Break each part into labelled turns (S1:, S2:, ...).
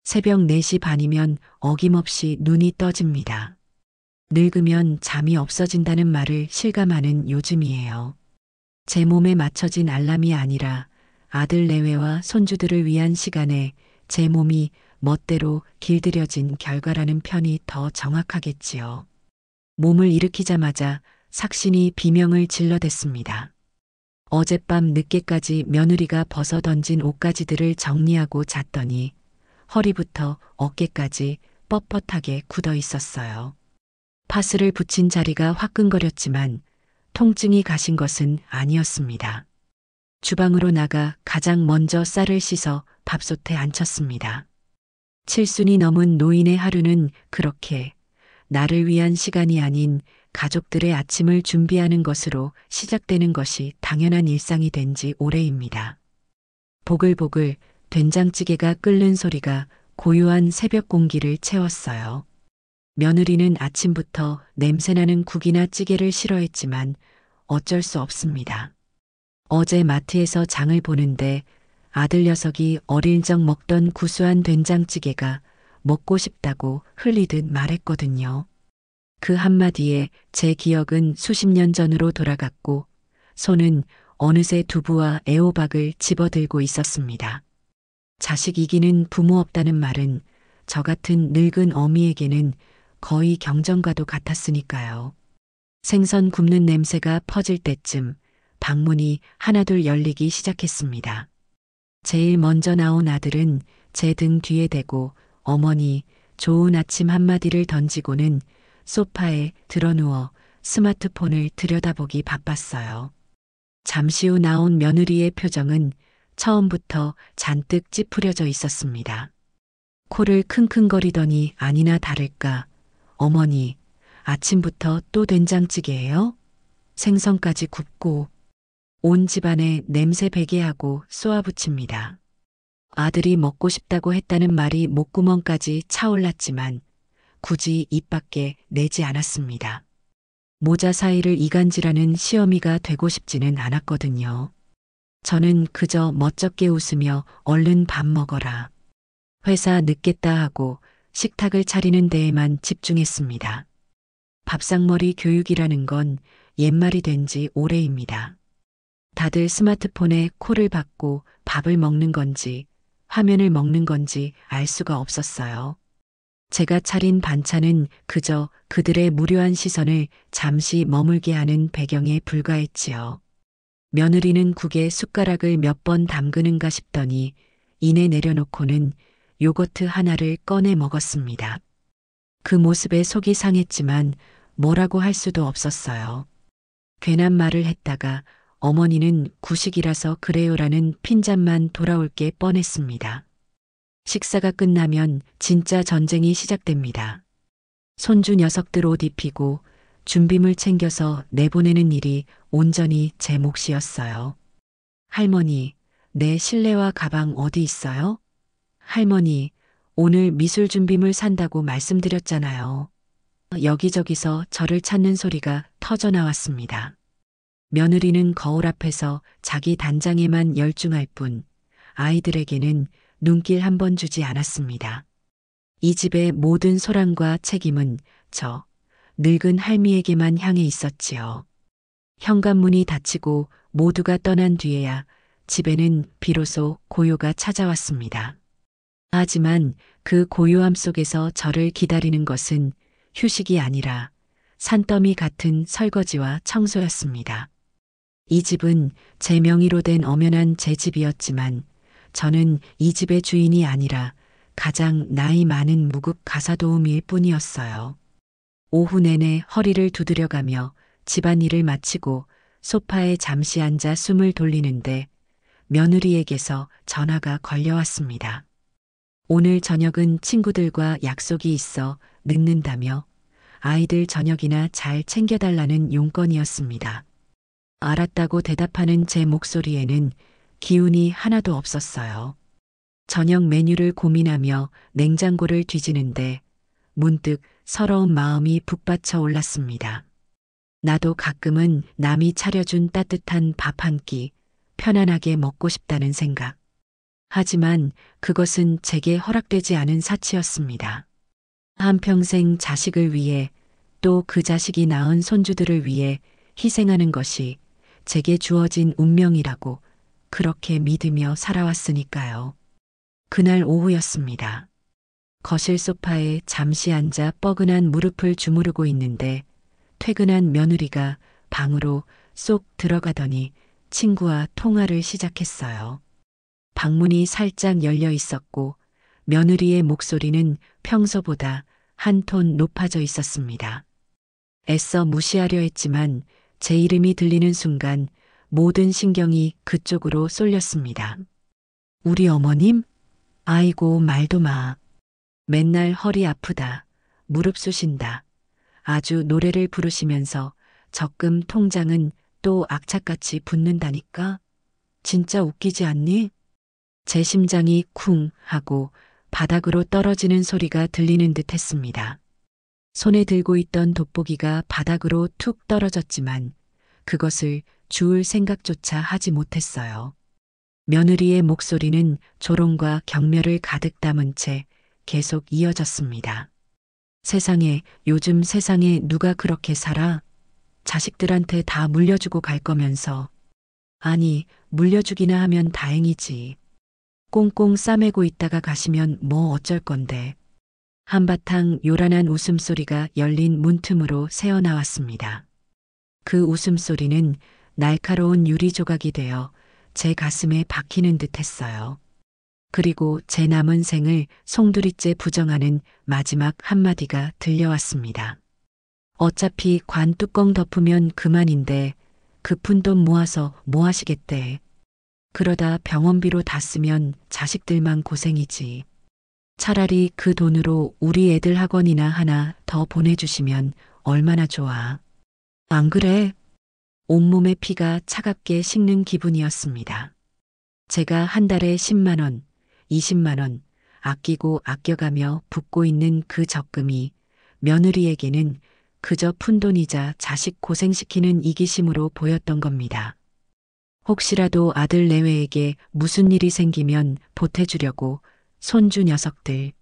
S1: 새벽 4시 반이면 어김없이 눈이 떠집니다. 늙으면 잠이 없어진다는 말을 실감하는 요즘이에요. 제 몸에 맞춰진 알람이 아니라 아들 내외와 손주들을 위한 시간에 제 몸이 멋대로 길들여진 결과라는 편이 더 정확하겠지요. 몸을 일으키자마자 삭신이 비명을 질러댔습니다. 어젯밤 늦게까지 며느리가 벗어 던진 옷가지들을 정리하고 잤더니 허리부터 어깨까지 뻣뻣하게 굳어 있었어요. 파스를 붙인 자리가 화끈거렸지만 통증이 가신 것은 아니었습니다. 주방으로 나가 가장 먼저 쌀을 씻어 밥솥에 앉혔습니다. 칠순이 넘은 노인의 하루는 그렇게 나를 위한 시간이 아닌 가족들의 아침을 준비하는 것으로 시작되는 것이 당연한 일상이 된 지 오래입니다. 보글보글 된장찌개가 끓는 소리가 고요한 새벽 공기를 채웠어요. 며느리는 아침부터 냄새나는 국이나 찌개를 싫어했지만 어쩔 수 없습니다. 어제 마트에서 장을 보는데 아들 녀석이 어릴 적 먹던 구수한 된장찌개가 먹고 싶다고 흘리듯 말했거든요. 그 한마디에 제 기억은 수십 년 전으로 돌아갔고 손은 어느새 두부와 애호박을 집어들고 있었습니다. 자식 이기는 부모 없다는 말은 저 같은 늙은 어미에게는 거의 경전과도 같았으니까요. 생선 굽는 냄새가 퍼질 때쯤 방문이 하나둘 열리기 시작했습니다. 제일 먼저 나온 아들은 제 등 뒤에 대고 어머니 좋은 아침 한마디를 던지고는 소파에 드러누워 스마트폰을 들여다보기 바빴어요. 잠시 후 나온 며느리의 표정은 처음부터 잔뜩 찌푸려져 있었습니다. 코를 킁킁거리더니 아니나 다를까 어머니 아침부터 또 된장찌개예요? 생선까지 굽고 온 집안에 냄새 배게 하고 쏘아붙입니다. 아들이 먹고 싶다고 했다는 말이 목구멍까지 차올랐지만 굳이 입 밖에 내지 않았습니다. 모자 사이를 이간질하는 시어미가 되고 싶지는 않았거든요. 저는 그저 멋쩍게 웃으며 얼른 밥 먹어라. 회사 늦겠다 하고 식탁을 차리는 데에만 집중했습니다. 밥상머리 교육이라는 건 옛말이 된 지 오래입니다. 다들 스마트폰에 코를 박고 밥을 먹는 건지 화면을 먹는 건지 알 수가 없었어요. 제가 차린 반찬은 그저 그들의 무료한 시선을 잠시 머물게 하는 배경에 불과했지요. 며느리는 국에 숟가락을 몇 번 담그는가 싶더니 이내 내려놓고는 요거트 하나를 꺼내 먹었습니다. 그 모습에 속이 상했지만 뭐라고 할 수도 없었어요. 괜한 말을 했다가 어머니는 구식이라서 그래요라는 핀잔만 돌아올 게 뻔했습니다. 식사가 끝나면 진짜 전쟁이 시작됩니다. 손주 녀석들 옷 입히고 준비물 챙겨서 내보내는 일이 온전히 제 몫이었어요. 할머니, 내 실내화 가방 어디 있어요? 할머니, 오늘 미술 준비물 산다고 말씀드렸잖아요. 여기저기서 저를 찾는 소리가 터져 나왔습니다. 며느리는 거울 앞에서 자기 단장에만 열중할 뿐 아이들에게는 눈길 한 번 주지 않았습니다. 이 집의 모든 소란과 책임은 저 늙은 할미에게만 향해 있었지요. 현관문이 닫히고 모두가 떠난 뒤에야 집에는 비로소 고요가 찾아왔습니다. 하지만 그 고요함 속에서 저를 기다리는 것은 휴식이 아니라 산더미 같은 설거지와 청소였습니다. 이 집은 제 명의로 된 엄연한 제 집이었지만 저는 이 집의 주인이 아니라 가장 나이 많은 무급 가사도우미일 뿐이었어요. 오후 내내 허리를 두드려가며 집안일을 마치고 소파에 잠시 앉아 숨을 돌리는데 며느리에게서 전화가 걸려왔습니다. 오늘 저녁은 친구들과 약속이 있어 늦는다며 아이들 저녁이나 잘 챙겨달라는 용건이었습니다. 알았다고 대답하는 제 목소리에는 기운이 하나도 없었어요. 저녁 메뉴를 고민하며 냉장고를 뒤지는데 문득 서러운 마음이 북받쳐 올랐습니다. 나도 가끔은 남이 차려준 따뜻한 밥 한 끼 편안하게 먹고 싶다는 생각. 하지만 그것은 제게 허락되지 않은 사치였습니다. 한평생 자식을 위해 또 그 자식이 낳은 손주들을 위해 희생하는 것이 제게 주어진 운명이라고 그렇게 믿으며 살아왔으니까요. 그날 오후였습니다. 거실 소파에 잠시 앉아 뻐근한 무릎을 주무르고 있는데 퇴근한 며느리가 방으로 쏙 들어가더니 친구와 통화를 시작했어요. 방문이 살짝 열려 있었고 며느리의 목소리는 평소보다 한 톤 높아져 있었습니다. 애써 무시하려 했지만 제 이름이 들리는 순간 모든 신경이 그쪽으로 쏠렸습니다. 우리 어머님? 아이고 말도 마. 맨날 허리 아프다. 무릎 쑤신다. 아주 노래를 부르시면서 적금 통장은 또 악착같이 붙는다니까? 진짜 웃기지 않니? 제 심장이 쿵 하고 바닥으로 떨어지는 소리가 들리는 듯 했습니다. 손에 들고 있던 돋보기가 바닥으로 툭 떨어졌지만 그것을 주울 생각조차 하지 못했어요. 며느리의 목소리는 조롱과 경멸을 가득 담은 채 계속 이어졌습니다. 세상에, 요즘 세상에 누가 그렇게 살아? 자식들한테 다 물려주고 갈 거면서. 아니, 물려주기나 하면 다행이지. 꽁꽁 싸매고 있다가 가시면 뭐 어쩔 건데. 한바탕 요란한 웃음소리가 열린 문틈으로 새어나왔습니다. 그 웃음소리는 날카로운 유리 조각이 되어 제 가슴에 박히는 듯 했어요. 그리고 제 남은 생을 송두리째 부정하는 마지막 한마디가 들려왔습니다. 어차피 관 뚜껑 덮으면 그만인데 그 푼돈 모아서 뭐 하시겠대. 그러다 병원비로 다 쓰면 자식들만 고생이지. 차라리 그 돈으로 우리 애들 학원이나 하나 더 보내주시면 얼마나 좋아. 안 그래? 온몸의 피가 차갑게 식는 기분이었습니다. 제가 한 달에 10만 원, 20만 원 아끼고 아껴가며 붓고 있는 그 적금이 며느리에게는 그저 푼돈이자 자식 고생시키는 이기심으로 보였던 겁니다. 혹시라도 아들 내외에게 무슨 일이 생기면 보태주려고 손주 녀석들.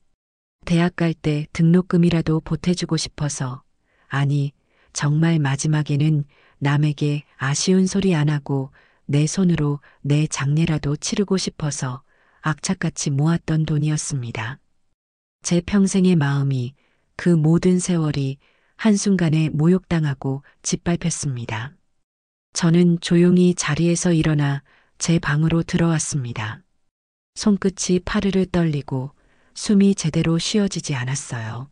S1: 대학 갈 때 등록금이라도 보태주고 싶어서. 아니, 정말 마지막에는 남에게 아쉬운 소리 안 하고 내 손으로 내 장례라도 치르고 싶어서 악착같이 모았던 돈이었습니다. 제 평생의 마음이 그 모든 세월이 한순간에 모욕당하고 짓밟혔습니다. 저는 조용히 자리에서 일어나 제 방으로 들어왔습니다. 손끝이 파르르 떨리고 숨이 제대로 쉬어지지 않았어요.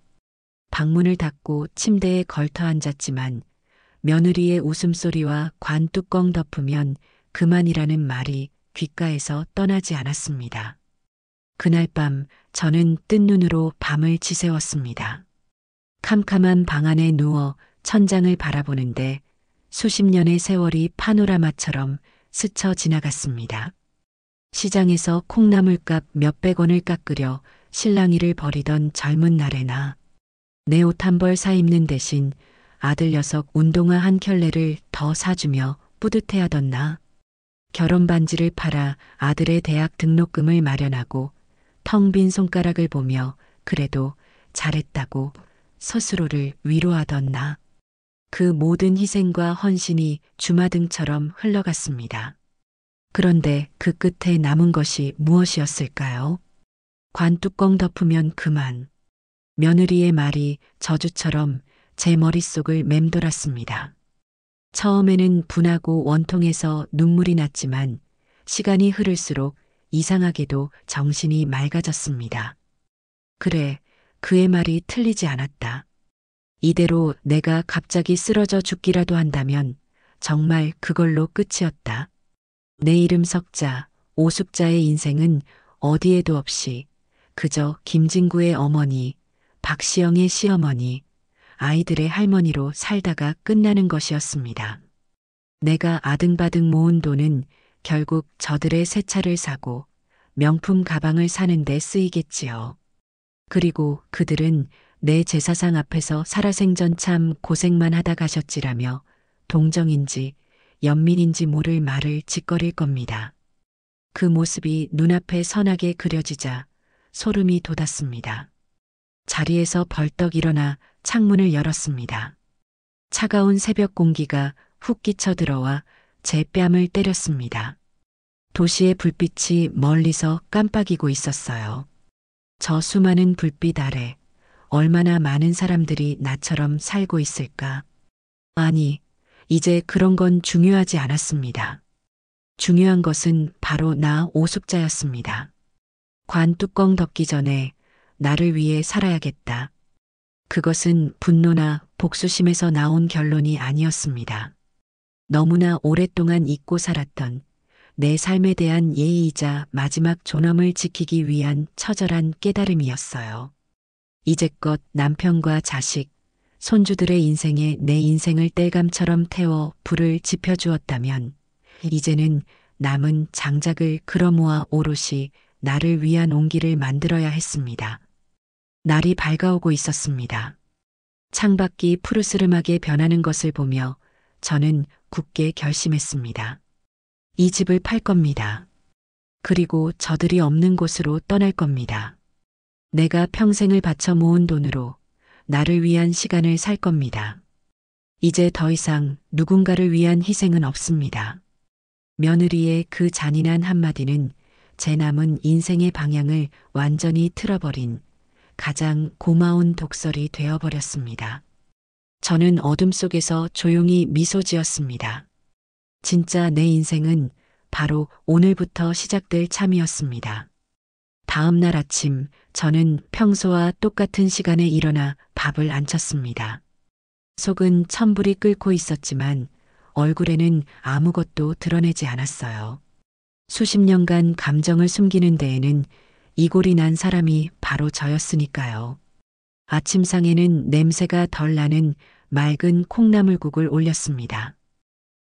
S1: 방문을 닫고 침대에 걸터 앉았지만 며느리의 웃음소리와 관 뚜껑 덮으면 그만이라는 말이 귓가에서 떠나지 않았습니다. 그날 밤 저는 뜬 눈으로 밤을 지새웠습니다. 캄캄한 방 안에 누워 천장을 바라보는데 수십 년의 세월이 파노라마처럼 스쳐 지나갔습니다. 시장에서 콩나물값 몇백 원을 깎으려 실랑이를 벌이던 젊은 날에나 내 옷 한 벌 사 입는 대신 아들 녀석 운동화 한 켤레를 더 사주며 뿌듯해하던 나. 결혼 반지를 팔아 아들의 대학 등록금을 마련하고 텅 빈 손가락을 보며 그래도 잘했다고 스스로를 위로하던 나. 그 모든 희생과 헌신이 주마등처럼 흘러갔습니다. 그런데 그 끝에 남은 것이 무엇이었을까요? 관 뚜껑 덮으면 그만. 며느리의 말이 저주처럼 제 머릿속을 맴돌았습니다. 처음에는 분하고 원통해서 눈물이 났지만 시간이 흐를수록 이상하게도 정신이 맑아졌습니다. 그래, 그의 말이 틀리지 않았다. 이대로 내가 갑자기 쓰러져 죽기라도 한다면 정말 그걸로 끝이었다. 내 이름 석자, 오숙자의 인생은 어디에도 없이 그저 김진구의 어머니, 박시영의 시어머니, 아이들의 할머니로 살다가 끝나는 것이었습니다. 내가 아등바등 모은 돈은 결국 저들의 새 차를 사고 명품 가방을 사는 데 쓰이겠지요. 그리고 그들은 내 제사상 앞에서 살아생전 참 고생만 하다 가셨지라며 동정인지 연민인지 모를 말을 짓거릴 겁니다. 그 모습이 눈앞에 선하게 그려지자 소름이 돋았습니다. 자리에서 벌떡 일어나 창문을 열었습니다. 차가운 새벽 공기가 훅 끼쳐 들어와 제 뺨을 때렸습니다. 도시의 불빛이 멀리서 깜빡이고 있었어요. 저 수많은 불빛 아래 얼마나 많은 사람들이 나처럼 살고 있을까? 아니, 이제 그런 건 중요하지 않았습니다. 중요한 것은 바로 나 오숙자였습니다. 관 뚜껑 덮기 전에 나를 위해 살아야겠다. 그것은 분노나 복수심에서 나온 결론이 아니었습니다. 너무나 오랫동안 잊고 살았던 내 삶에 대한 예의이자 마지막 존엄을 지키기 위한 처절한 깨달음이었어요. 이제껏 남편과 자식, 손주들의 인생에 내 인생을 땔감처럼 태워 불을 지펴주었다면 이제는 남은 장작을 끌어모아 오롯이 나를 위한 온기를 만들어야 했습니다. 날이 밝아오고 있었습니다. 창밖이 푸르스름하게 변하는 것을 보며 저는 굳게 결심했습니다. 이 집을 팔 겁니다. 그리고 저들이 없는 곳으로 떠날 겁니다. 내가 평생을 바쳐 모은 돈으로 나를 위한 시간을 살 겁니다. 이제 더 이상 누군가를 위한 희생은 없습니다. 며느리의 그 잔인한 한마디는 제 남은 인생의 방향을 완전히 틀어버린 가장 고마운 독설이 되어버렸습니다. 저는 어둠 속에서 조용히 미소 지었습니다. 진짜 내 인생은 바로 오늘부터 시작될 참이었습니다. 다음 날 아침 저는 평소와 똑같은 시간에 일어나 밥을 안 쳤습니다. 속은 천불이 끓고 있었지만 얼굴에는 아무것도 드러내지 않았어요. 수십 년간 감정을 숨기는 데에는 이골이 난 사람이 바로 저였으니까요. 아침상에는 냄새가 덜 나는 맑은 콩나물국을 올렸습니다.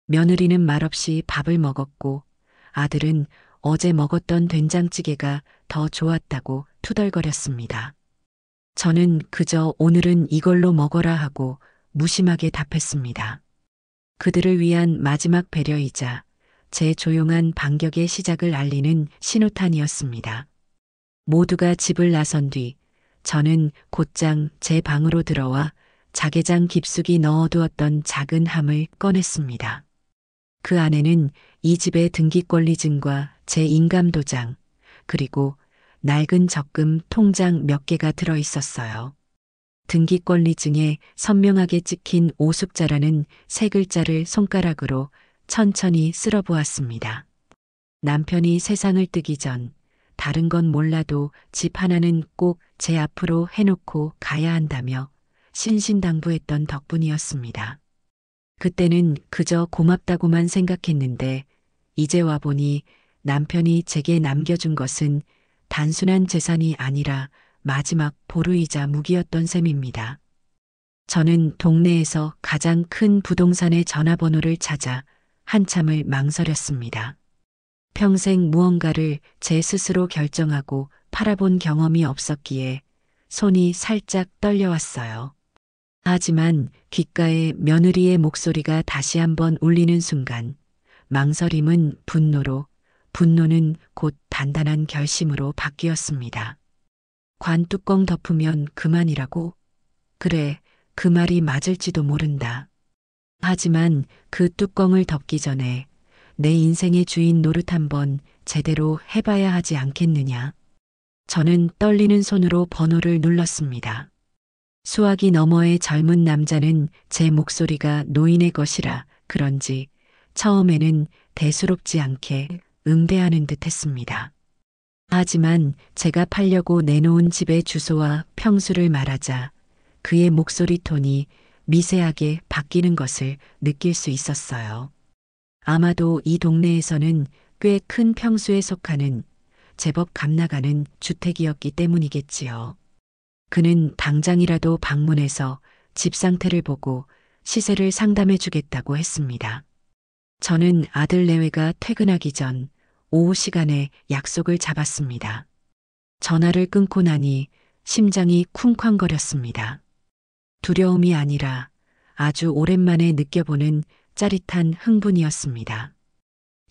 S1: 며느리는 말없이 밥을 먹었고 아들은 어제 먹었던 된장찌개가 더 좋았다고 투덜거렸습니다. 저는 그저 오늘은 이걸로 먹어라 하고 무심하게 답했습니다. 그들을 위한 마지막 배려이자 제 조용한 반격의 시작을 알리는 신호탄이었습니다. 모두가 집을 나선 뒤 저는 곧장 제 방으로 들어와 자개장 깊숙이 넣어두었던 작은 함을 꺼냈습니다. 그 안에는 이 집의 등기권리증과 제 인감도장, 그리고 낡은 적금 통장 몇 개가 들어 있었어요. 등기권리증에 선명하게 찍힌 오숙자라는 세 글자를 손가락으로 천천히 쓸어보았습니다. 남편이 세상을 뜨기 전 다른 건 몰라도 집 하나는 꼭 제 앞으로 해놓고 가야 한다며 신신당부했던 덕분이었습니다. 그때는 그저 고맙다고만 생각했는데 이제 와보니 남편이 제게 남겨준 것은 단순한 재산이 아니라 마지막 보루이자 무기였던 셈입니다. 저는 동네에서 가장 큰 부동산의 전화번호를 찾아 한참을 망설였습니다. 평생 무언가를 제 스스로 결정하고 팔아본 경험이 없었기에 손이 살짝 떨려왔어요. 하지만 귓가에 며느리의 목소리가 다시 한번 울리는 순간 망설임은 분노로, 분노는 곧 단단한 결심으로 바뀌었습니다. 관 뚜껑 덮으면 그만이라고? 그래, 그 말이 맞을지도 모른다. 하지만 그 뚜껑을 덮기 전에 내 인생의 주인 노릇 한번 제대로 해봐야 하지 않겠느냐. 저는 떨리는 손으로 번호를 눌렀습니다. 수화기 너머의 젊은 남자는 제 목소리가 노인의 것이라 그런지 처음에는 대수롭지 않게 응대하는 듯 했습니다. 하지만 제가 팔려고 내놓은 집의 주소와 평수를 말하자 그의 목소리 톤이 미세하게 바뀌는 것을 느낄 수 있었어요. 아마도 이 동네에서는 꽤 큰 평수에 속하는 제법 값나가는 주택이었기 때문이겠지요. 그는 당장이라도 방문해서 집 상태를 보고 시세를 상담해 주겠다고 했습니다. 저는 아들 내외가 퇴근하기 전 오후 시간에 약속을 잡았습니다. 전화를 끊고 나니 심장이 쿵쾅거렸습니다. 두려움이 아니라 아주 오랜만에 느껴보는 짜릿한 흥분이었습니다.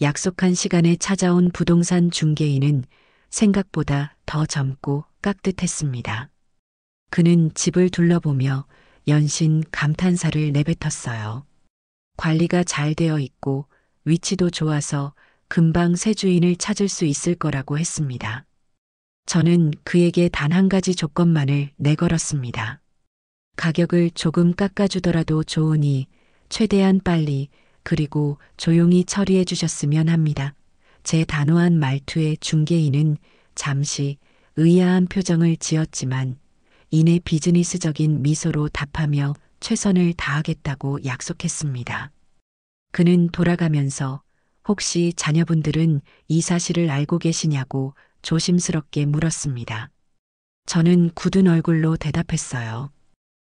S1: 약속한 시간에 찾아온 부동산 중개인은 생각보다 더 젊고 깍듯했습니다. 그는 집을 둘러보며 연신 감탄사를 내뱉었어요. 관리가 잘 되어 있고 위치도 좋아서 금방 새 주인을 찾을 수 있을 거라고 했습니다. 저는 그에게 단 한 가지 조건만을 내걸었습니다. 가격을 조금 깎아주더라도 좋으니 최대한 빨리 그리고 조용히 처리해 주셨으면 합니다. 제 단호한 말투에 중개인은 잠시 의아한 표정을 지었지만 이내 비즈니스적인 미소로 답하며 최선을 다하겠다고 약속했습니다. 그는 돌아가면서 혹시 자녀분들은 이 사실을 알고 계시냐고 조심스럽게 물었습니다. 저는 굳은 얼굴로 대답했어요.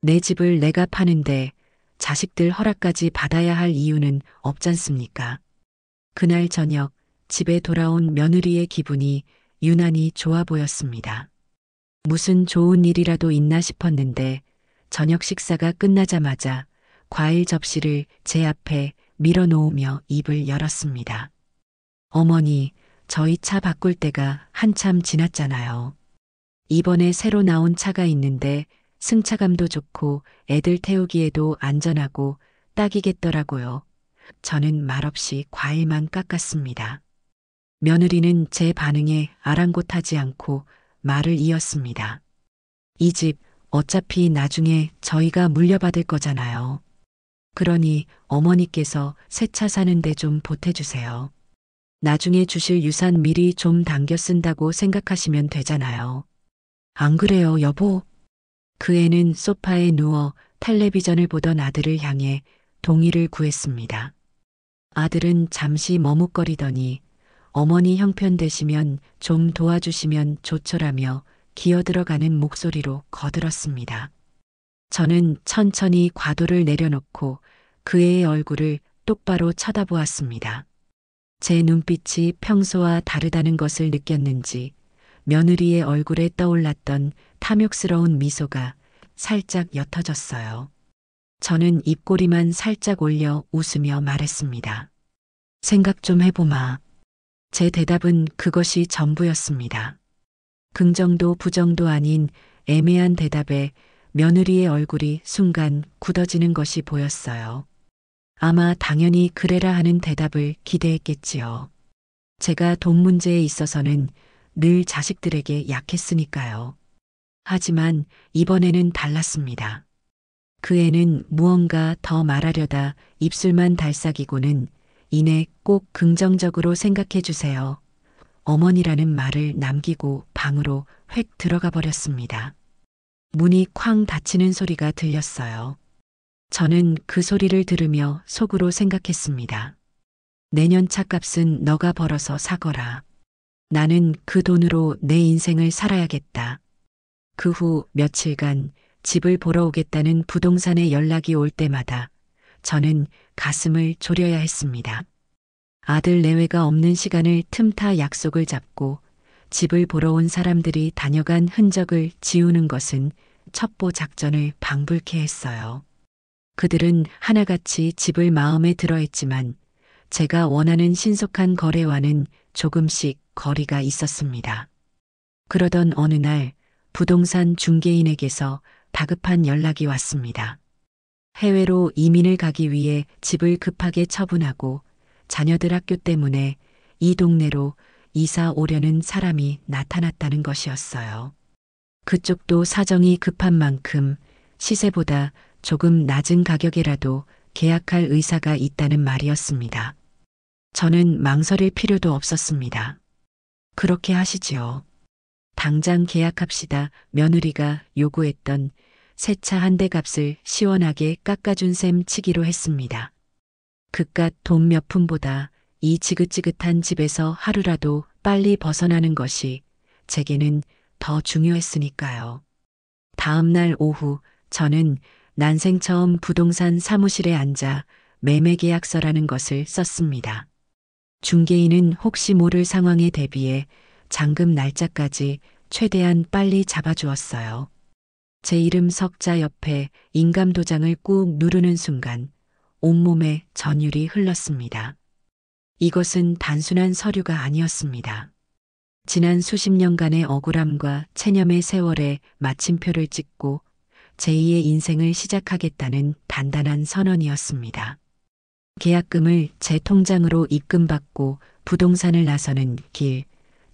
S1: 내 집을 내가 파는데 자식들 허락까지 받아야 할 이유는 없잖습니까? 그날 저녁 집에 돌아온 며느리의 기분이 유난히 좋아 보였습니다. 무슨 좋은 일이라도 있나 싶었는데 저녁 식사가 끝나자마자 과일 접시를 제 앞에 밀어놓으며 입을 열었습니다. 어머니, 저희 차 바꿀 때가 한참 지났잖아요. 이번에 새로 나온 차가 있는데 승차감도 좋고 애들 태우기에도 안전하고 딱이겠더라고요. 저는 말없이 과일만 깎았습니다. 며느리는 제 반응에 아랑곳하지 않고 말을 이었습니다. 이 집 어차피 나중에 저희가 물려받을 거잖아요. 그러니 어머니께서 새 차 사는데 좀 보태주세요. 나중에 주실 유산 미리 좀 당겨 쓴다고 생각하시면 되잖아요. 안 그래요, 여보? 그 애는 소파에 누워 텔레비전을 보던 아들을 향해 동의를 구했습니다. 아들은 잠시 머뭇거리더니 어머니 형편 되시면 좀 도와주시면 좋죠라며 기어들어가는 목소리로 거들었습니다. 저는 천천히 과도를 내려놓고 그 애의 얼굴을 똑바로 쳐다보았습니다. 제 눈빛이 평소와 다르다는 것을 느꼈는지 며느리의 얼굴에 떠올랐던 탐욕스러운 미소가 살짝 옅어졌어요. 저는 입꼬리만 살짝 올려 웃으며 말했습니다. 생각 좀 해보마. 제 대답은 그것이 전부였습니다. 긍정도 부정도 아닌 애매한 대답에 며느리의 얼굴이 순간 굳어지는 것이 보였어요. 아마 당연히 그래라 하는 대답을 기대했겠지요. 제가 돈 문제에 있어서는 늘 자식들에게 약했으니까요. 하지만 이번에는 달랐습니다. 그 애는 무언가 더 말하려다 입술만 달싹이고는 이내 꼭 긍정적으로 생각해 주세요. 어머니라는 말을 남기고 방으로 획 들어가 버렸습니다. 문이 쾅 닫히는 소리가 들렸어요. 저는 그 소리를 들으며 속으로 생각했습니다. 내년 차값은 너가 벌어서 사거라. 나는 그 돈으로 내 인생을 살아야겠다. 그 후 며칠간 집을 보러 오겠다는 부동산에 연락이 올 때마다 저는 가슴을 졸여야 했습니다. 아들 내외가 없는 시간을 틈타 약속을 잡고 집을 보러 온 사람들이 다녀간 흔적을 지우는 것은 첩보 작전을 방불케 했어요. 그들은 하나같이 집을 마음에 들어 했지만 제가 원하는 신속한 거래와는 조금씩 거리가 있었습니다. 그러던 어느 날 부동산 중개인에게서 다급한 연락이 왔습니다. 해외로 이민을 가기 위해 집을 급하게 처분하고 자녀들 학교 때문에 이 동네로 이사 오려는 사람이 나타났다는 것이었어요. 그쪽도 사정이 급한 만큼 시세보다 조금 낮은 가격에라도 계약할 의사가 있다는 말이었습니다. 저는 망설일 필요도 없었습니다. 그렇게 하시지요. 당장 계약합시다. 며느리가 요구했던 새 차 한 대 값을 시원하게 깎아준 셈 치기로 했습니다. 그깟 돈 몇 푼보다 이 지긋지긋한 집에서 하루라도 빨리 벗어나는 것이 제게는 더 중요했으니까요. 다음 날 오후 저는 난생 처음 부동산 사무실에 앉아 매매계약서라는 것을 썼습니다. 중개인은 혹시 모를 상황에 대비해 잔금 날짜까지 최대한 빨리 잡아주었어요. 제 이름 석자 옆에 인감 도장을 꾹 누르는 순간 온몸에 전율이 흘렀습니다. 이것은 단순한 서류가 아니었습니다. 지난 수십 년간의 억울함과 체념의 세월에 마침표를 찍고 제2의 인생을 시작하겠다는 단단한 선언이었습니다. 계약금을 제 통장으로 입금받고 부동산을 나서는 길,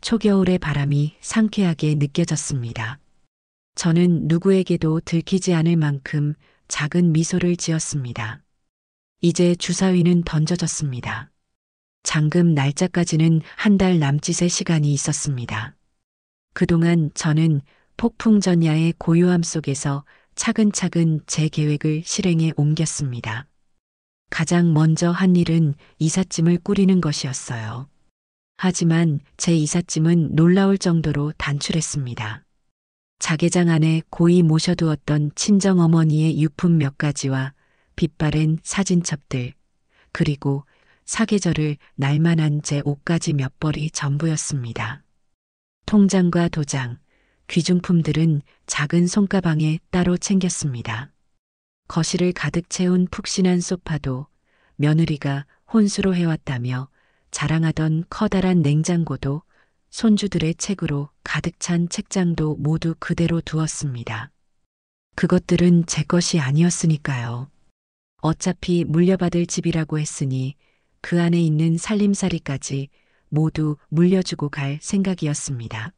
S1: 초겨울의 바람이 상쾌하게 느껴졌습니다. 저는 누구에게도 들키지 않을 만큼 작은 미소를 지었습니다. 이제 주사위는 던져졌습니다. 잔금 날짜까지는 한 달 남짓의 시간이 있었습니다. 그동안 저는 폭풍전야의 고요함 속에서 차근차근 제 계획을 실행에 옮겼습니다. 가장 먼저 한 일은 이삿짐을 꾸리는 것이었어요. 하지만 제 이삿짐은 놀라울 정도로 단출했습니다. 자개장 안에 고이 모셔두었던 친정어머니의 유품 몇 가지와 빛바랜 사진첩들, 그리고 사계절을 날만한 제 옷가지 몇 벌이 전부였습니다. 통장과 도장, 귀중품들은 작은 손가방에 따로 챙겼습니다. 거실을 가득 채운 푹신한 소파도 며느리가 혼수로 해왔다며 자랑하던 커다란 냉장고도 손주들의 책으로 가득 찬 책장도 모두 그대로 두었습니다. 그것들은 제 것이 아니었으니까요. 어차피 물려받을 집이라고 했으니 그 안에 있는 살림살이까지 모두 물려주고 갈 생각이었습니다.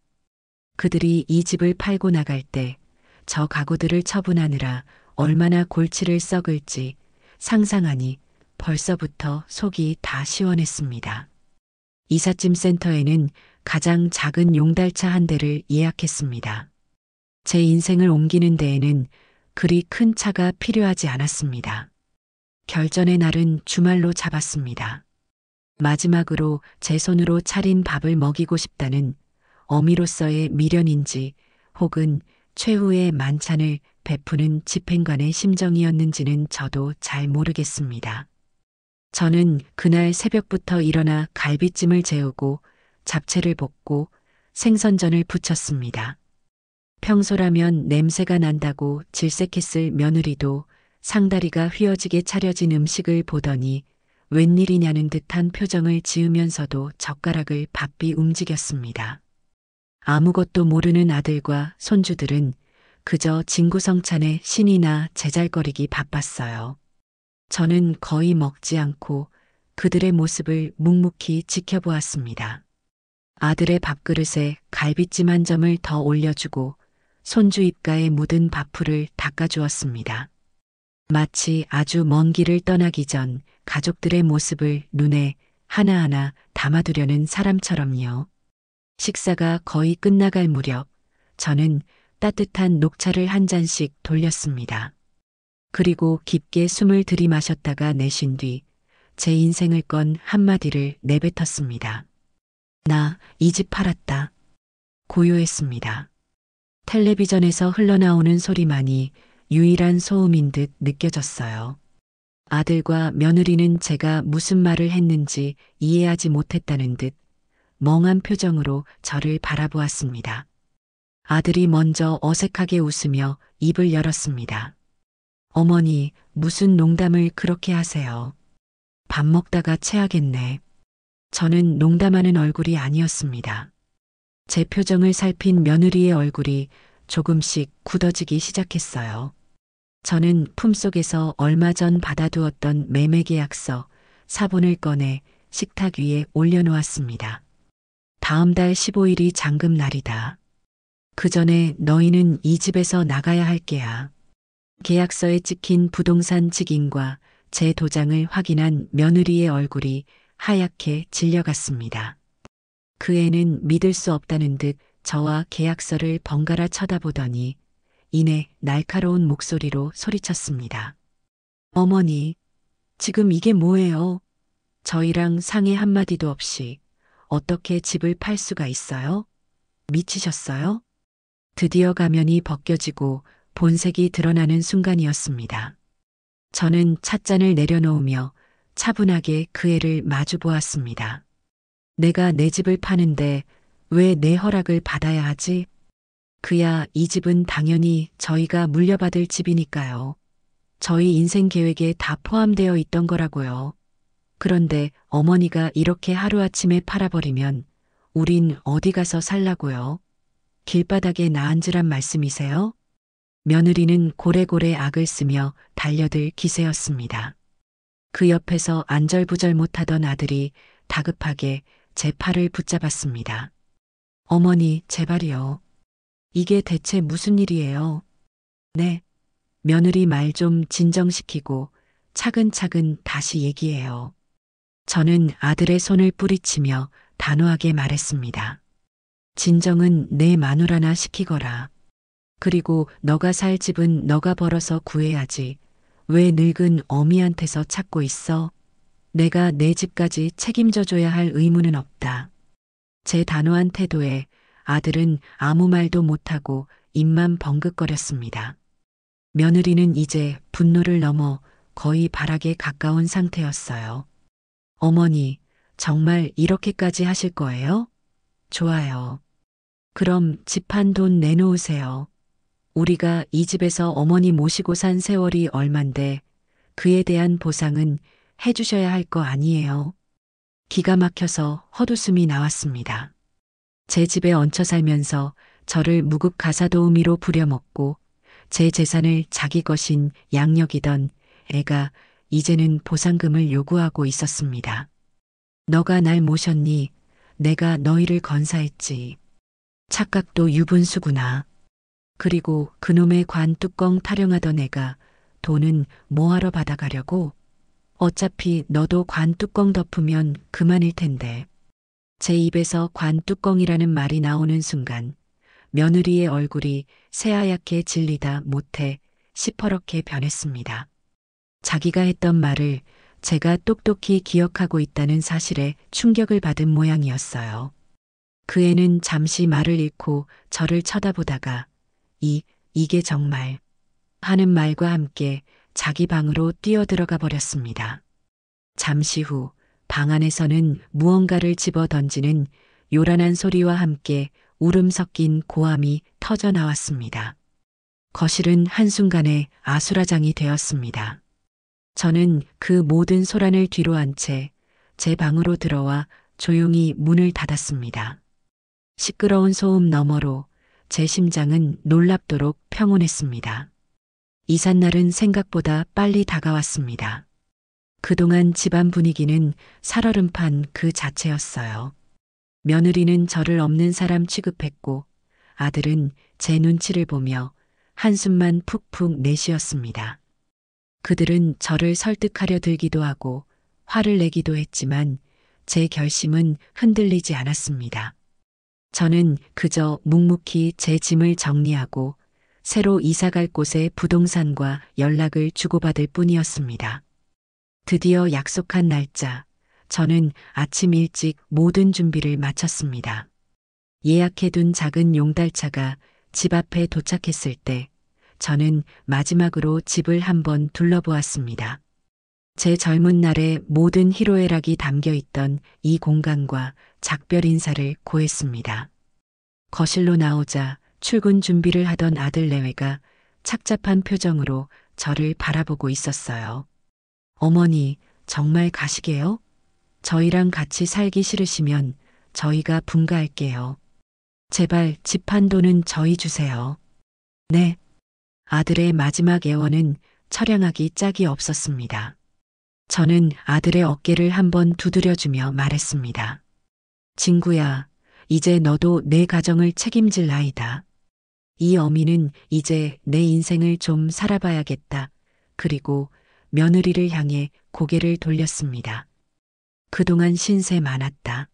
S1: 그들이 이 집을 팔고 나갈 때 저 가구들을 처분하느라 얼마나 골치를 썩을지 상상하니 벌써부터 속이 다 시원했습니다. 이삿짐 센터에는 가장 작은 용달차 한 대를 예약했습니다. 제 인생을 옮기는 데에는 그리 큰 차가 필요하지 않았습니다. 결전의 날은 주말로 잡았습니다. 마지막으로 제 손으로 차린 밥을 먹이고 싶다는 어미로서의 미련인지 혹은 최후의 만찬을 베푸는 집행관의 심정이었는지는 저도 잘 모르겠습니다. 저는 그날 새벽부터 일어나 갈비찜을 재우고 잡채를 볶고 생선전을 부쳤습니다. 평소라면 냄새가 난다고 질색했을 며느리도 상다리가 휘어지게 차려진 음식을 보더니 웬일이냐는 듯한 표정을 지으면서도 젓가락을 바삐 움직였습니다. 아무것도 모르는 아들과 손주들은 그저 진구성찬에 신이나 제잘거리기 바빴어요. 저는 거의 먹지 않고 그들의 모습을 묵묵히 지켜보았습니다. 아들의 밥그릇에 갈비찜 한 점을 더 올려주고 손주 입가에 묻은 밥풀을 닦아주었습니다. 마치 아주 먼 길을 떠나기 전 가족들의 모습을 눈에 하나하나 담아두려는 사람처럼요. 식사가 거의 끝나갈 무렵 저는 따뜻한 녹차를 한 잔씩 돌렸습니다. 그리고 깊게 숨을 들이마셨다가 내쉰 뒤 제 인생을 건 한마디를 내뱉었습니다. 나 이 집 팔았다. 고요했습니다. 텔레비전에서 흘러나오는 소리만이 유일한 소음인 듯 느껴졌어요. 아들과 며느리는 제가 무슨 말을 했는지 이해하지 못했다는 듯 멍한 표정으로 저를 바라보았습니다. 아들이 먼저 어색하게 웃으며 입을 열었습니다. 어머니, 무슨 농담을 그렇게 하세요? 밥 먹다가 체하겠네. 저는 농담하는 얼굴이 아니었습니다. 제 표정을 살핀 며느리의 얼굴이 조금씩 굳어지기 시작했어요. 저는 품속에서 얼마 전 받아두었던 매매계약서 사본을 꺼내 식탁 위에 올려놓았습니다. 다음 달 15일이 잔금 날이다. 그 전에 너희는 이 집에서 나가야 할 게야. 계약서에 찍힌 부동산 직인과 제 도장을 확인한 며느리의 얼굴이 하얗게 질려갔습니다. 그 애는 믿을 수 없다는 듯 저와 계약서를 번갈아 쳐다보더니 이내 날카로운 목소리로 소리쳤습니다. 어머니, 지금 이게 뭐예요? 저희랑 상의 한마디도 없이 어떻게 집을 팔 수가 있어요? 미치셨어요? 드디어 가면이 벗겨지고 본색이 드러나는 순간이었습니다. 저는 찻잔을 내려놓으며 차분하게 그 애를 마주 보았습니다. 내가 내 집을 파는데 왜 내 허락을 받아야 하지? 그야 이 집은 당연히 저희가 물려받을 집이니까요. 저희 인생 계획에 다 포함되어 있던 거라고요. 그런데 어머니가 이렇게 하루아침에 팔아버리면 우린 어디 가서 살라고요? 길바닥에 나앉으란 말씀이세요? 며느리는 고래고래 악을 쓰며 달려들 기세였습니다. 그 옆에서 안절부절 못하던 아들이 다급하게 제 팔을 붙잡았습니다. 어머니, 제발이요. 이게 대체 무슨 일이에요? 네. 며느리 말 좀 진정시키고 차근차근 다시 얘기해요. 저는 아들의 손을 뿌리치며 단호하게 말했습니다. 진정은 내 마누라나 시키거라. 그리고 너가 살 집은 너가 벌어서 구해야지. 왜 늙은 어미한테서 찾고 있어? 내가 내 집까지 책임져 줘야 할 의무는 없다. 제 단호한 태도에 아들은 아무 말도 못하고 입만 벙긋거렸습니다. 며느리는 이제 분노를 넘어 거의 발악에 가까운 상태였어요. 어머니, 정말 이렇게까지 하실 거예요? 좋아요. 그럼 집 한 돈 내놓으세요. 우리가 이 집에서 어머니 모시고 산 세월이 얼만데 그에 대한 보상은 해주셔야 할 거 아니에요. 기가 막혀서 헛웃음이 나왔습니다. 제 집에 얹혀 살면서 저를 무급 가사도우미로 부려먹고 제 재산을 자기 것인 양력이던 애가 이제는 보상금을 요구하고 있었습니다. 너가 날 모셨니? 내가 너희를 건사했지. 착각도 유분수구나. 그리고 그놈의 관 뚜껑 타령하던 애가 돈은 뭐하러 받아가려고? 어차피 너도 관 뚜껑 덮으면 그만일 텐데. 제 입에서 관 뚜껑이라는 말이 나오는 순간 며느리의 얼굴이 새하얗게 질리다 못해 시퍼렇게 변했습니다. 자기가 했던 말을 제가 똑똑히 기억하고 있다는 사실에 충격을 받은 모양이었어요. 그 애는 잠시 말을 잃고 저를 쳐다보다가 이게 정말 하는 말과 함께 자기 방으로 뛰어들어가 버렸습니다. 잠시 후 방 안에서는 무언가를 집어 던지는 요란한 소리와 함께 울음 섞인 고함이 터져 나왔습니다. 거실은 한순간에 아수라장이 되었습니다. 저는 그 모든 소란을 뒤로 한 채 제 방으로 들어와 조용히 문을 닫았습니다. 시끄러운 소음 너머로 제 심장은 놀랍도록 평온했습니다. 이삿날은 생각보다 빨리 다가왔습니다. 그동안 집안 분위기는 살얼음판 그 자체였어요. 며느리는 저를 없는 사람 취급했고 아들은 제 눈치를 보며 한숨만 푹푹 내쉬었습니다. 그들은 저를 설득하려 들기도 하고 화를 내기도 했지만 제 결심은 흔들리지 않았습니다. 저는 그저 묵묵히 제 짐을 정리하고 새로 이사갈 곳의 부동산과 연락을 주고받을 뿐이었습니다. 드디어 약속한 날짜, 저는 아침 일찍 모든 준비를 마쳤습니다. 예약해둔 작은 용달차가 집 앞에 도착했을 때 저는 마지막으로 집을 한번 둘러보았습니다. 제 젊은 날의 모든 희로애락이 담겨 있던 이 공간과 작별 인사를 고했습니다. 거실로 나오자 출근 준비를 하던 아들 내외가 착잡한 표정으로 저를 바라보고 있었어요. 어머니, 정말 가시게요? 저희랑 같이 살기 싫으시면 저희가 분가할게요. 제발 집 한 돈은 저희 주세요. 네. 아들의 마지막 애원은 처량하기 짝이 없었습니다. 저는 아들의 어깨를 한번 두드려주며 말했습니다. 친구야, 이제 너도 내 가정을 책임질 나이다. 이 어미는 이제 내 인생을 좀 살아봐야겠다. 그리고 며느리를 향해 고개를 돌렸습니다. 그동안 신세 많았다.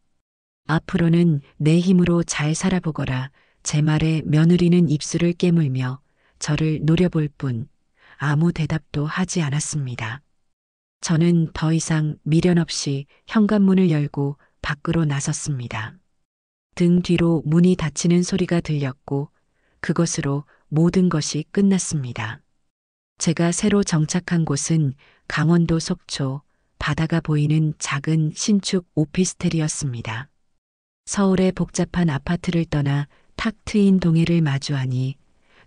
S1: 앞으로는 내 힘으로 잘 살아보거라. 제 말에 며느리는 입술을 깨물며 저를 노려볼 뿐 아무 대답도 하지 않았습니다. 저는 더 이상 미련 없이 현관문을 열고 밖으로 나섰습니다. 등 뒤로 문이 닫히는 소리가 들렸고 그것으로 모든 것이 끝났습니다. 제가 새로 정착한 곳은 강원도 속초, 바다가 보이는 작은 신축 오피스텔이었습니다. 서울의 복잡한 아파트를 떠나 탁 트인 동해를 마주하니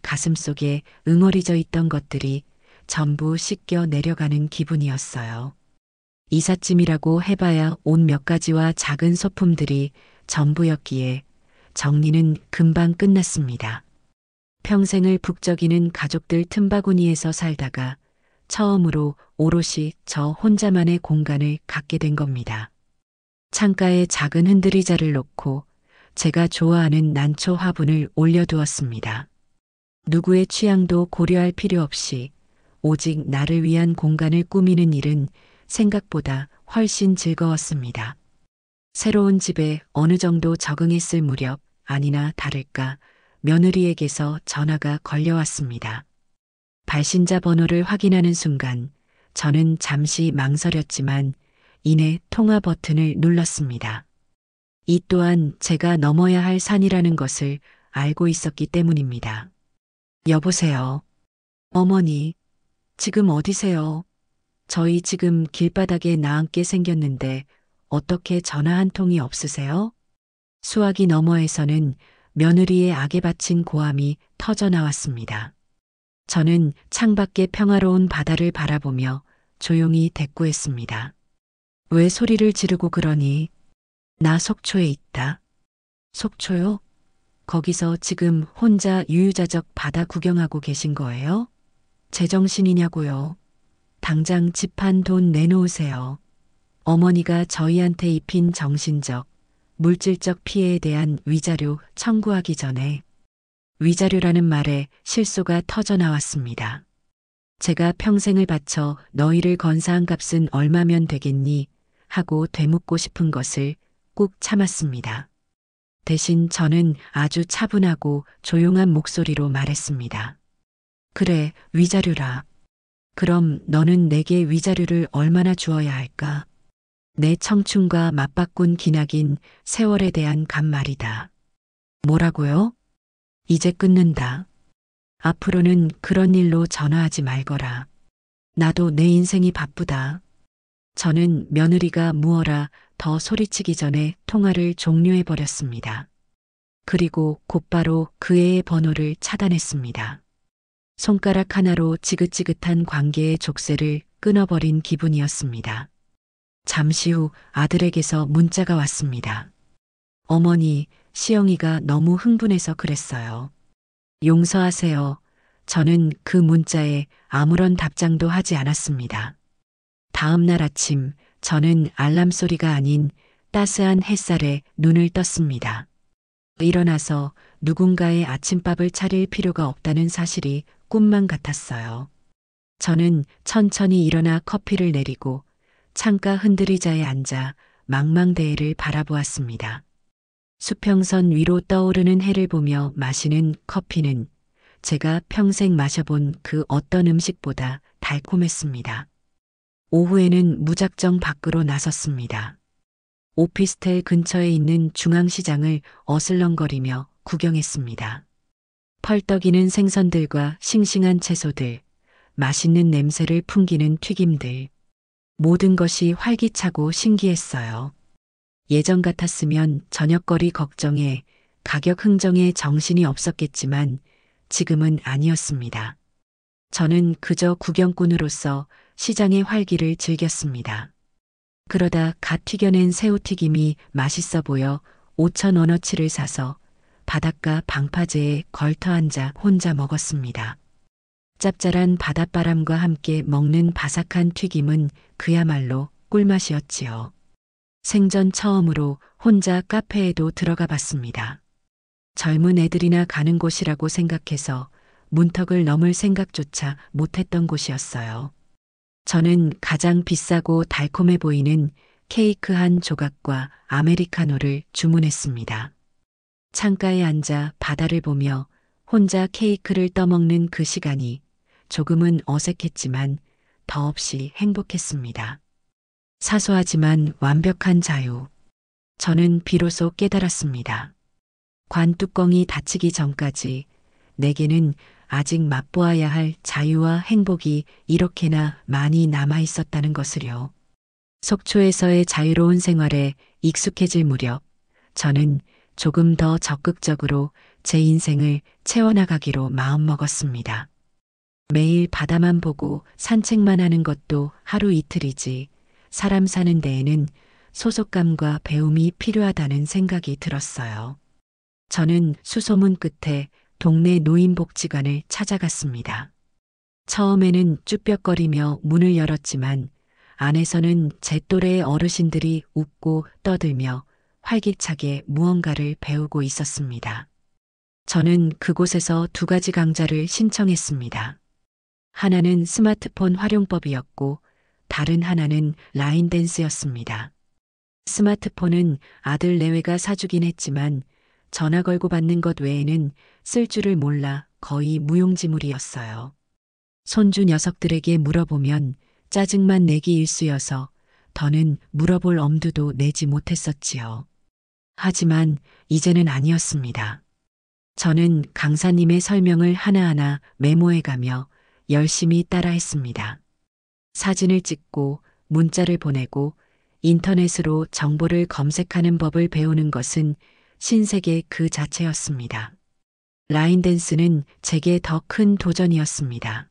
S1: 가슴속에 응어리져 있던 것들이 전부 씻겨 내려가는 기분이었어요. 이삿짐이라고 해봐야 옷 몇 가지와 작은 소품들이 전부였기에 정리는 금방 끝났습니다. 평생을 북적이는 가족들 틈바구니에서 살다가 처음으로 오롯이 저 혼자만의 공간을 갖게 된 겁니다. 창가에 작은 흔들의자를 놓고 제가 좋아하는 난초 화분을 올려두었습니다. 누구의 취향도 고려할 필요 없이 오직 나를 위한 공간을 꾸미는 일은 생각보다 훨씬 즐거웠습니다. 새로운 집에 어느 정도 적응했을 무렵 아니나 다를까 며느리에게서 전화가 걸려왔습니다. 발신자 번호를 확인하는 순간 저는 잠시 망설였지만 이내 통화 버튼을 눌렀습니다. 이 또한 제가 넘어야 할 산이라는 것을 알고 있었기 때문입니다. 여보세요. 어머니, 지금 어디세요? 저희 지금 길바닥에 나앉게 생겼는데 어떻게 전화 한 통이 없으세요? 수화기 너머에서는 며느리의 악에 바친 고함이 터져 나왔습니다. 저는 창밖의 평화로운 바다를 바라보며 조용히 대꾸했습니다. 왜 소리를 지르고 그러니? 나 속초에 있다. 속초요? 거기서 지금 혼자 유유자적 바다 구경하고 계신 거예요? 제정신이냐고요? 당장 집 한 돈 내놓으세요. 어머니가 저희한테 입힌 정신적, 물질적 피해에 대한 위자료 청구하기 전에 위자료라는 말에 실소가 터져 나왔습니다. 제가 평생을 바쳐 너희를 건사한 값은 얼마면 되겠니? 하고 되묻고 싶은 것을 꾹 참았습니다. 대신 저는 아주 차분하고 조용한 목소리로 말했습니다. 그래, 위자료라. 그럼 너는 내게 위자료를 얼마나 주어야 할까? 내 청춘과 맞바꾼 기나긴 세월에 대한 값 말이다. 뭐라고요? 이제 끊는다. 앞으로는 그런 일로 전화하지 말거라. 나도 내 인생이 바쁘다. 저는 며느리가 무어라 더 소리치기 전에 통화를 종료해버렸습니다. 그리고 곧바로 그 애의 번호를 차단했습니다. 손가락 하나로 지긋지긋한 관계의 족쇄를 끊어버린 기분이었습니다. 잠시 후 아들에게서 문자가 왔습니다. 어머니, 시영이가 너무 흥분해서 그랬어요. 용서하세요. 저는 그 문자에 아무런 답장도 하지 않았습니다. 다음 날 아침 저는 알람 소리가 아닌 따스한 햇살에 눈을 떴습니다. 일어나서 누군가의 아침밥을 차릴 필요가 없다는 사실이 꿈만 같았어요. 저는 천천히 일어나 커피를 내리고 창가 흔들의자에 앉아 망망대해를 바라보았습니다. 수평선 위로 떠오르는 해를 보며 마시는 커피는 제가 평생 마셔본 그 어떤 음식보다 달콤했습니다. 오후에는 무작정 밖으로 나섰습니다. 오피스텔 근처에 있는 중앙시장을 어슬렁거리며 구경했습니다. 펄떡이는 생선들과 싱싱한 채소들, 맛있는 냄새를 풍기는 튀김들, 모든 것이 활기차고 신기했어요. 예전 같았으면 저녁거리 걱정에 가격 흥정에 정신이 없었겠지만 지금은 아니었습니다. 저는 그저 구경꾼으로서 시장의 활기를 즐겼습니다. 그러다 갓 튀겨낸 새우튀김이 맛있어 보여 5,000원어치를 사서 바닷가 방파제에 걸터 앉아 혼자 먹었습니다. 짭짤한 바닷바람과 함께 먹는 바삭한 튀김은 그야말로 꿀맛이었지요. 생전 처음으로 혼자 카페에도 들어가 봤습니다. 젊은 애들이나 가는 곳이라고 생각해서 문턱을 넘을 생각조차 못했던 곳이었어요. 저는 가장 비싸고 달콤해 보이는 케이크 한 조각과 아메리카노를 주문했습니다. 창가에 앉아 바다를 보며 혼자 케이크를 떠먹는 그 시간이 조금은 어색했지만 더없이 행복했습니다. 사소하지만 완벽한 자유. 저는 비로소 깨달았습니다. 관 뚜껑이 닫히기 전까지 내게는 아직 맛보아야 할 자유와 행복이 이렇게나 많이 남아 있었다는 것을요. 속초에서의 자유로운 생활에 익숙해질 무렵 저는 조금 더 적극적으로 제 인생을 채워나가기로 마음먹었습니다. 매일 바다만 보고 산책만 하는 것도 하루 이틀이지 사람 사는 데에는 소속감과 배움이 필요하다는 생각이 들었어요. 저는 수소문 끝에 동네 노인복지관을 찾아갔습니다. 처음에는 쭈뼛거리며 문을 열었지만 안에서는 제 또래의 어르신들이 웃고 떠들며 활기차게 무언가를 배우고 있었습니다. 저는 그곳에서 두 가지 강좌를 신청했습니다. 하나는 스마트폰 활용법이었고 다른 하나는 라인 댄스였습니다. 스마트폰은 아들 내외가 사주긴 했지만 전화 걸고 받는 것 외에는 쓸 줄을 몰라 거의 무용지물이었어요. 손주 녀석들에게 물어보면 짜증만 내기 일쑤여서 더는 물어볼 엄두도 내지 못했었지요. 하지만 이제는 아니었습니다. 저는 강사님의 설명을 하나하나 메모해가며 열심히 따라했습니다. 사진을 찍고 문자를 보내고 인터넷으로 정보를 검색하는 법을 배우는 것은 신세계 그 자체였습니다. 라인 댄스는 제게 더 큰 도전이었습니다.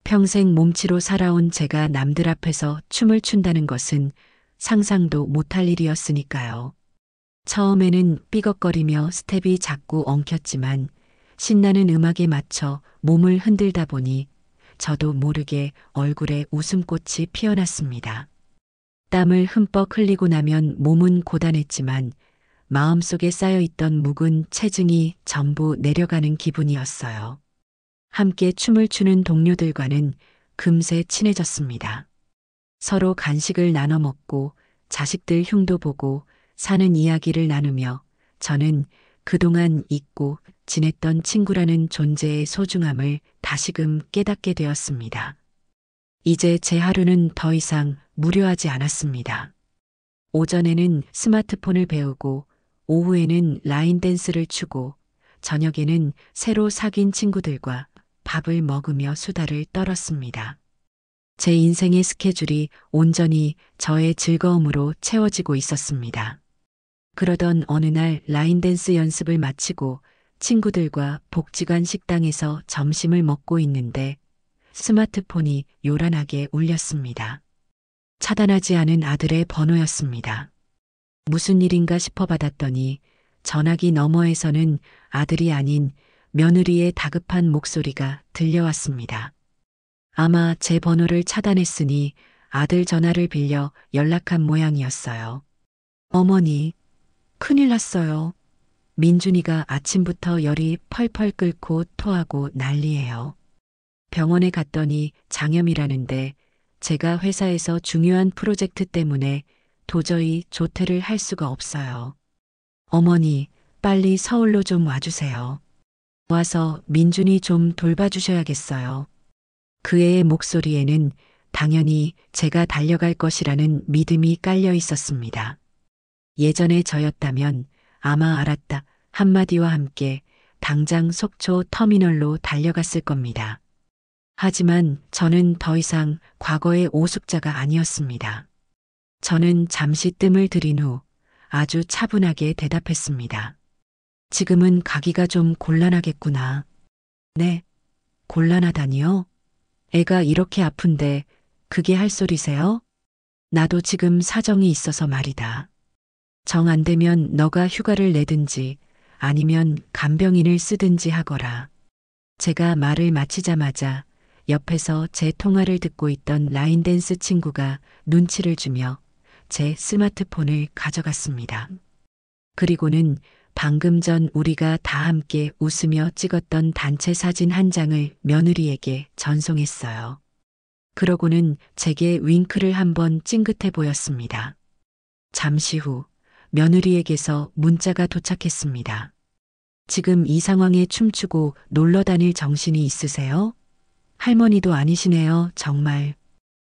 S1: 평생 몸치로 살아온 제가 남들 앞에서 춤을 춘다는 것은 상상도 못할 일이었으니까요. 처음에는 삐걱거리며 스텝이 자꾸 엉켰지만 신나는 음악에 맞춰 몸을 흔들다 보니 저도 모르게 얼굴에 웃음꽃이 피어났습니다. 땀을 흠뻑 흘리고 나면 몸은 고단했지만 마음속에 쌓여있던 묵은 체증이 전부 내려가는 기분이었어요. 함께 춤을 추는 동료들과는 금세 친해졌습니다. 서로 간식을 나눠 먹고 자식들 흉도 보고 사는 이야기를 나누며 저는 그동안 잊고 지냈던 친구라는 존재의 소중함을 다시금 깨닫게 되었습니다. 이제 제 하루는 더 이상 무료하지 않았습니다. 오전에는 스마트폰을 배우고 오후에는 라인 댄스를 추고 저녁에는 새로 사귄 친구들과 밥을 먹으며 수다를 떨었습니다. 제 인생의 스케줄이 온전히 저의 즐거움으로 채워지고 있었습니다. 그러던 어느 날 라인 댄스 연습을 마치고 친구들과 복지관 식당에서 점심을 먹고 있는데 스마트폰이 요란하게 울렸습니다. 차단하지 않은 아들의 번호였습니다. 무슨 일인가 싶어 받았더니 전화기 너머에서는 아들이 아닌 며느리의 다급한 목소리가 들려왔습니다. 아마 제 번호를 차단했으니 아들 전화를 빌려 연락한 모양이었어요. 어머니, 큰일 났어요. 민준이가 아침부터 열이 펄펄 끓고 토하고 난리예요. 병원에 갔더니 장염이라는데 제가 회사에서 중요한 프로젝트 때문에 도저히 조퇴를 할 수가 없어요. 어머니, 빨리 서울로 좀 와주세요. 와서 민준이 좀 돌봐주셔야겠어요. 그 애의 목소리에는 당연히 제가 달려갈 것이라는 믿음이 깔려 있었습니다. 예전에 저였다면 아마 알았다 한마디와 함께 당장 속초 터미널로 달려갔을 겁니다. 하지만 저는 더 이상 과거의 오숙자가 아니었습니다. 저는 잠시 뜸을 들인 후 아주 차분하게 대답했습니다. 지금은 가기가 좀 곤란하겠구나. 네, 곤란하다니요? 애가 이렇게 아픈데 그게 할 소리세요? 나도 지금 사정이 있어서 말이다. 정 안 되면 너가 휴가를 내든지 아니면 간병인을 쓰든지 하거라. 제가 말을 마치자마자 옆에서 제 통화를 듣고 있던 라인댄스 친구가 눈치를 주며 제 스마트폰을 가져갔습니다. 그리고는 방금 전 우리가 다 함께 웃으며 찍었던 단체 사진 한 장을 며느리에게 전송했어요. 그러고는 제게 윙크를 한번 찡긋해 보였습니다. 잠시 후 며느리에게서 문자가 도착했습니다. 지금 이 상황에 춤추고 놀러 다닐 정신이 있으세요? 할머니도 아니시네요, 정말.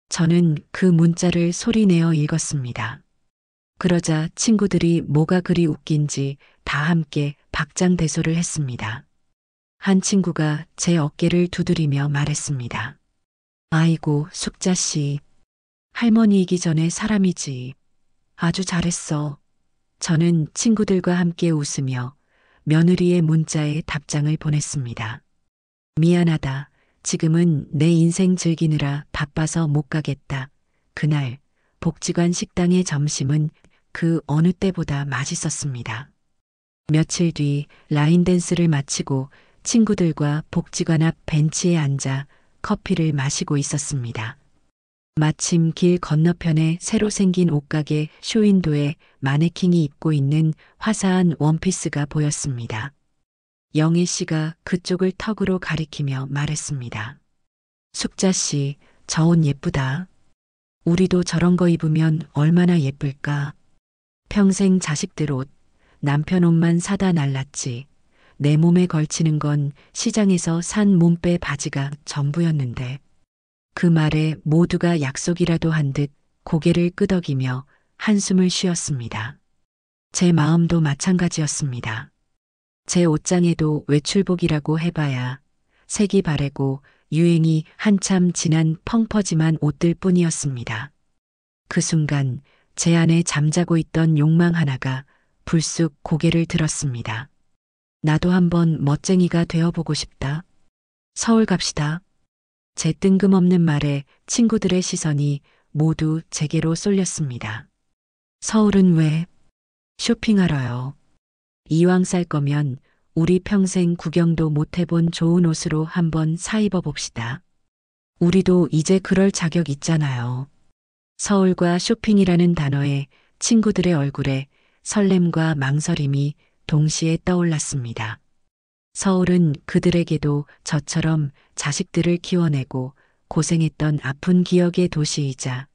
S1: 저는 그 문자를 소리내어 읽었습니다. 그러자 친구들이 뭐가 그리 웃긴지 다 함께 박장대소를 했습니다. 한 친구가 제 어깨를 두드리며 말했습니다. 아이고, 숙자씨. 할머니이기 전에 사람이지. 아주 잘했어. 저는 친구들과 함께 웃으며 며느리의 문자에 답장을 보냈습니다. 미안하다. 지금은 내 인생 즐기느라 바빠서 못 가겠다. 그날 복지관 식당의 점심은 그 어느 때보다 맛있었습니다. 며칠 뒤 라인 댄스를 마치고 친구들과 복지관 앞 벤치에 앉아 커피를 마시고 있었습니다. 마침 길 건너편에 새로 생긴 옷가게 쇼윈도에 마네킹이 입고 있는 화사한 원피스가 보였습니다. 영애 씨가 그쪽을 턱으로 가리키며 말했습니다. 숙자 씨, 저 옷 예쁘다. 우리도 저런 거 입으면 얼마나 예쁠까. 평생 자식들 옷, 남편 옷만 사다 날랐지. 내 몸에 걸치는 건 시장에서 산 몸빼 바지가 전부였는데. 그 말에 모두가 약속이라도 한 듯 고개를 끄덕이며 한숨을 쉬었습니다. 제 마음도 마찬가지였습니다. 제 옷장에도 외출복이라고 해봐야 색이 바래고 유행이 한참 지난 펑퍼짐한 옷들 뿐이었습니다. 그 순간 제 안에 잠자고 있던 욕망 하나가 불쑥 고개를 들었습니다. 나도 한번 멋쟁이가 되어보고 싶다. 서울 갑시다. 제 뜬금없는 말에 친구들의 시선이 모두 제게로 쏠렸습니다. 서울은 왜? 쇼핑하러요. 이왕 살 거면 우리 평생 구경도 못 해본 좋은 옷으로 한번 사 입어봅시다. 우리도 이제 그럴 자격 있잖아요. 서울과 쇼핑이라는 단어에 친구들의 얼굴에 설렘과 망설임이 동시에 떠올랐습니다. 서울은 그들에게도 저처럼 자식들을 키워내고 고생했던 아픈 기억의 도시이자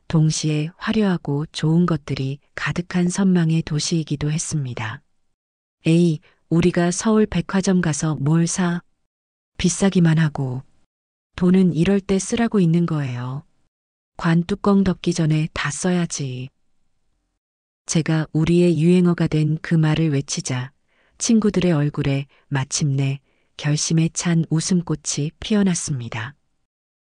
S1: 동시에 화려하고 좋은 것들이 가득한 선망의 도시이기도 했습니다. 에이, 우리가 서울 백화점 가서 뭘 사? 비싸기만 하고. 돈은 이럴 때 쓰라고 있는 거예요. 관 뚜껑 덮기 전에 다 써야지. 제가 우리의 유행어가 된 그 말을 외치자 친구들의 얼굴에 마침내 결심에 찬 웃음꽃이 피어났습니다.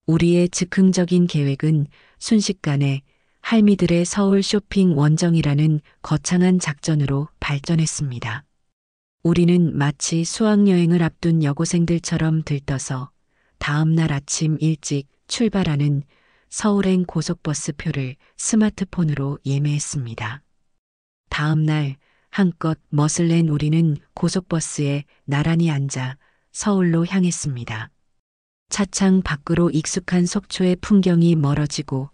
S1: 우리의 즉흥적인 계획은 순식간에 할미들의 서울 쇼핑 원정이라는 거창한 작전으로 발전했습니다. 우리는 마치 수학여행을 앞둔 여고생들처럼 들떠서 다음 날 아침 일찍 출발하는 서울행 고속버스 표를 스마트폰으로 예매했습니다. 다음 날 한껏 멋을 낸 우리는 고속버스에 나란히 앉아 서울로 향했습니다. 차창 밖으로 익숙한 속초의 풍경이 멀어지고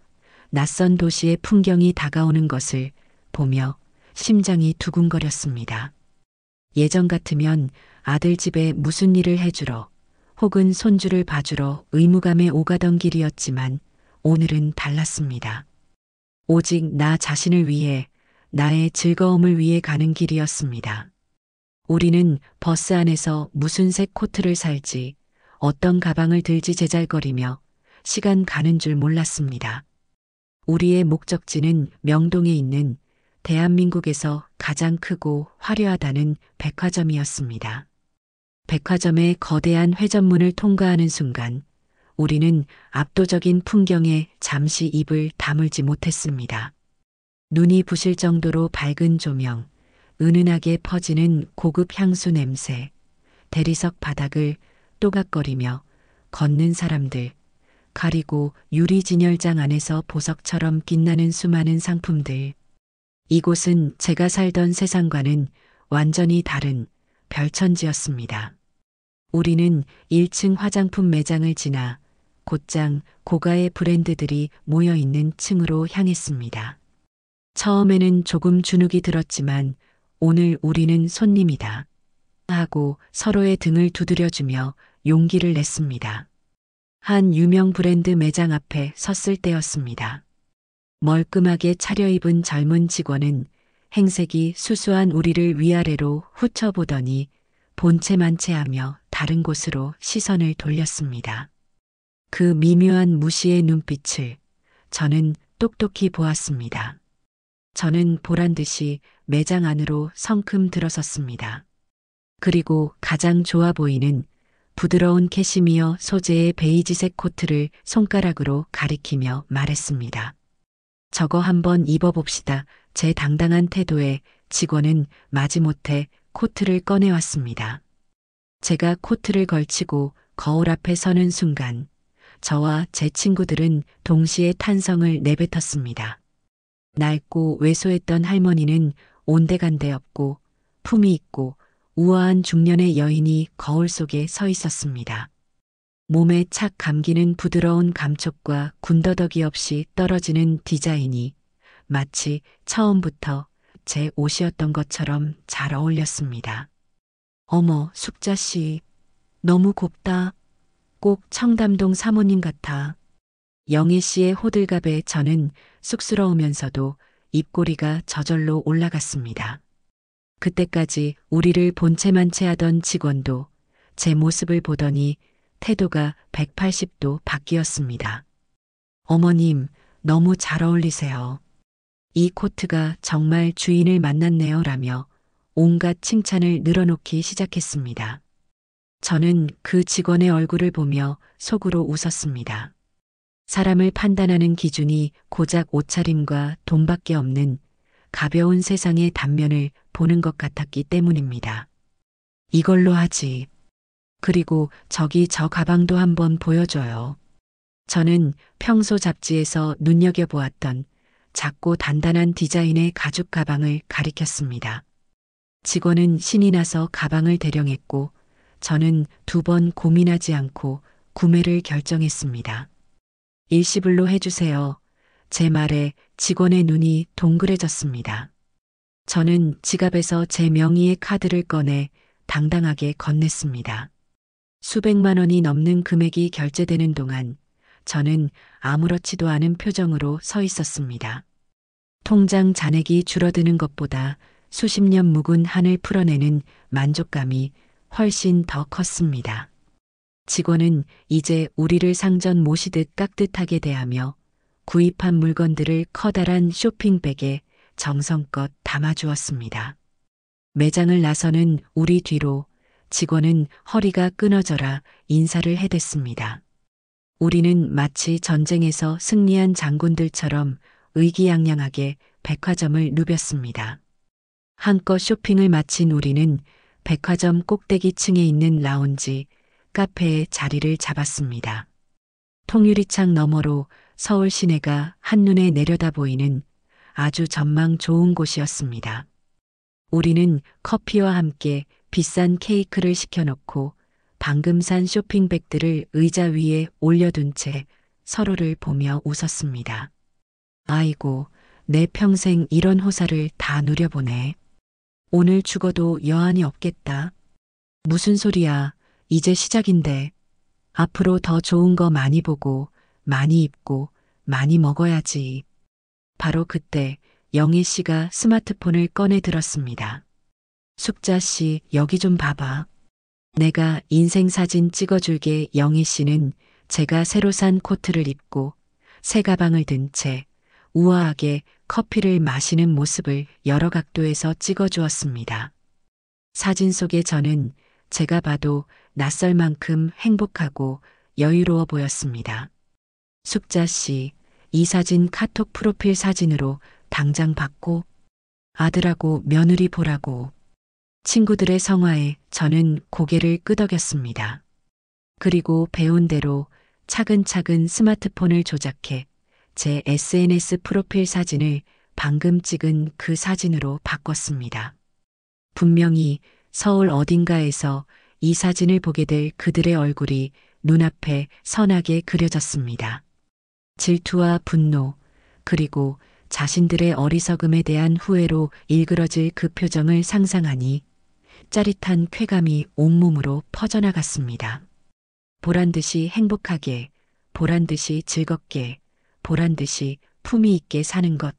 S1: 낯선 도시의 풍경이 다가오는 것을 보며 심장이 두근거렸습니다. 예전 같으면 아들 집에 무슨 일을 해주러 혹은 손주를 봐주러 의무감에 오가던 길이었지만 오늘은 달랐습니다. 오직 나 자신을 위해 나의 즐거움을 위해 가는 길이었습니다. 우리는 버스 안에서 무슨 색 코트를 살지 어떤 가방을 들지 제잘거리며 시간 가는 줄 몰랐습니다. 우리의 목적지는 명동에 있는 대한민국에서 가장 크고 화려하다는 백화점이었습니다. 백화점의 거대한 회전문을 통과하는 순간 우리는 압도적인 풍경에 잠시 입을 다물지 못했습니다. 눈이 부실 정도로 밝은 조명, 은은하게 퍼지는 고급 향수 냄새, 대리석 바닥을 또각거리며 걷는 사람들, 가리고 유리 진열장 안에서 보석처럼 빛나는 수많은 상품들. 이곳은 제가 살던 세상과는 완전히 다른 별천지였습니다. 우리는 1층 화장품 매장을 지나 곧장 고가의 브랜드들이 모여있는 층으로 향했습니다. 처음에는 조금 주눅이 들었지만 오늘 우리는 손님이다 하고 서로의 등을 두드려주며 용기를 냈습니다. 한 유명 브랜드 매장 앞에 섰을 때였습니다. 멀끔하게 차려입은 젊은 직원은 행색이 수수한 우리를 위아래로 훑어보더니 본체만체하며 다른 곳으로 시선을 돌렸습니다. 그 미묘한 무시의 눈빛을 저는 똑똑히 보았습니다. 저는 보란 듯이 매장 안으로 성큼 들어섰습니다. 그리고 가장 좋아 보이는 부드러운 캐시미어 소재의 베이지색 코트를 손가락으로 가리키며 말했습니다. 저거 한번 입어봅시다. 제 당당한 태도에 직원은 마지못해 코트를 꺼내왔습니다. 제가 코트를 걸치고 거울 앞에 서는 순간 저와 제 친구들은 동시에 탄성을 내뱉었습니다. 낡고 왜소했던 할머니는 온데간데 없고 품이 있고 우아한 중년의 여인이 거울 속에 서 있었습니다. 몸에 착 감기는 부드러운 감촉과 군더더기 없이 떨어지는 디자인이 마치 처음부터 제 옷이었던 것처럼 잘 어울렸습니다. 어머, 숙자 씨, 너무 곱다. 꼭 청담동 사모님 같아. 영애 씨의 호들갑에 저는 쑥스러우면서도 입꼬리가 저절로 올라갔습니다. 그때까지 우리를 본체만 채하던 직원도 제 모습을 보더니 태도가 180도 바뀌었습니다. 어머님, 너무 잘 어울리세요. 이 코트가 정말 주인을 만났네요. 라며 온갖 칭찬을 늘어놓기 시작했습니다. 저는 그 직원의 얼굴을 보며 속으로 웃었습니다. 사람을 판단하는 기준이 고작 옷차림과 돈밖에 없는 가벼운 세상의 단면을 보는 것 같았기 때문입니다. 이걸로 하지. 그리고 저기 저 가방도 한번 보여줘요. 저는 평소 잡지에서 눈여겨보았던 작고 단단한 디자인의 가죽 가방을 가리켰습니다. 직원은 신이 나서 가방을 대령했고 저는 2번 고민하지 않고 구매를 결정했습니다. 일시불로 해주세요. 제 말에 직원의 눈이 동그래졌습니다. 저는 지갑에서 제 명의의 카드를 꺼내 당당하게 건넸습니다. 수백만 원이 넘는 금액이 결제되는 동안 저는 아무렇지도 않은 표정으로 서 있었습니다. 통장 잔액이 줄어드는 것보다 수십 년 묵은 한을 풀어내는 만족감이 훨씬 더 컸습니다. 직원은 이제 우리를 상전 모시듯 깍듯하게 대하며 구입한 물건들을 커다란 쇼핑백에 정성껏 담아주었습니다. 매장을 나서는 우리 뒤로 직원은 허리가 끊어져라 인사를 해댔습니다. 우리는 마치 전쟁에서 승리한 장군들처럼 의기양양하게 백화점을 누볐습니다. 한껏 쇼핑을 마친 우리는 백화점 꼭대기층에 있는 라운지, 카페에 자리를 잡았습니다. 통유리창 너머로 서울 시내가 한눈에 내려다 보이는 아주 전망 좋은 곳이었습니다. 우리는 커피와 함께 비싼 케이크를 시켜놓고 방금 산 쇼핑백들을 의자 위에 올려둔 채 서로를 보며 웃었습니다. 아이고, 내 평생 이런 호사를 다 누려보네. 오늘 죽어도 여한이 없겠다. 무슨 소리야. 이제 시작인데. 앞으로 더 좋은 거 많이 보고, 많이 입고, 많이 먹어야지. 바로 그때 영애 씨가 스마트폰을 꺼내 들었습니다. 숙자 씨, 여기 좀 봐봐. 내가 인생 사진 찍어줄게. 영애 씨는 제가 새로 산 코트를 입고 새 가방을 든 채 우아하게 커피를 마시는 모습을 여러 각도에서 찍어주었습니다. 사진 속의 저는 제가 봐도 낯설 만큼 행복하고 여유로워 보였습니다. 숙자 씨, 이 사진 카톡 프로필 사진으로 당장 받고 아들하고 며느리 보라고. 친구들의 성화에 저는 고개를 끄덕였습니다. 그리고 배운 대로 차근차근 스마트폰을 조작해 제 SNS 프로필 사진을 방금 찍은 그 사진으로 바꿨습니다. 분명히 서울 어딘가에서 이 사진을 보게 될 그들의 얼굴이 눈앞에 선하게 그려졌습니다. 질투와 분노, 그리고 자신들의 어리석음에 대한 후회로 일그러질 그 표정을 상상하니 짜릿한 쾌감이 온몸으로 퍼져나갔습니다. 보란듯이 행복하게, 보란듯이 즐겁게, 보란듯이 품위 있게 사는 것.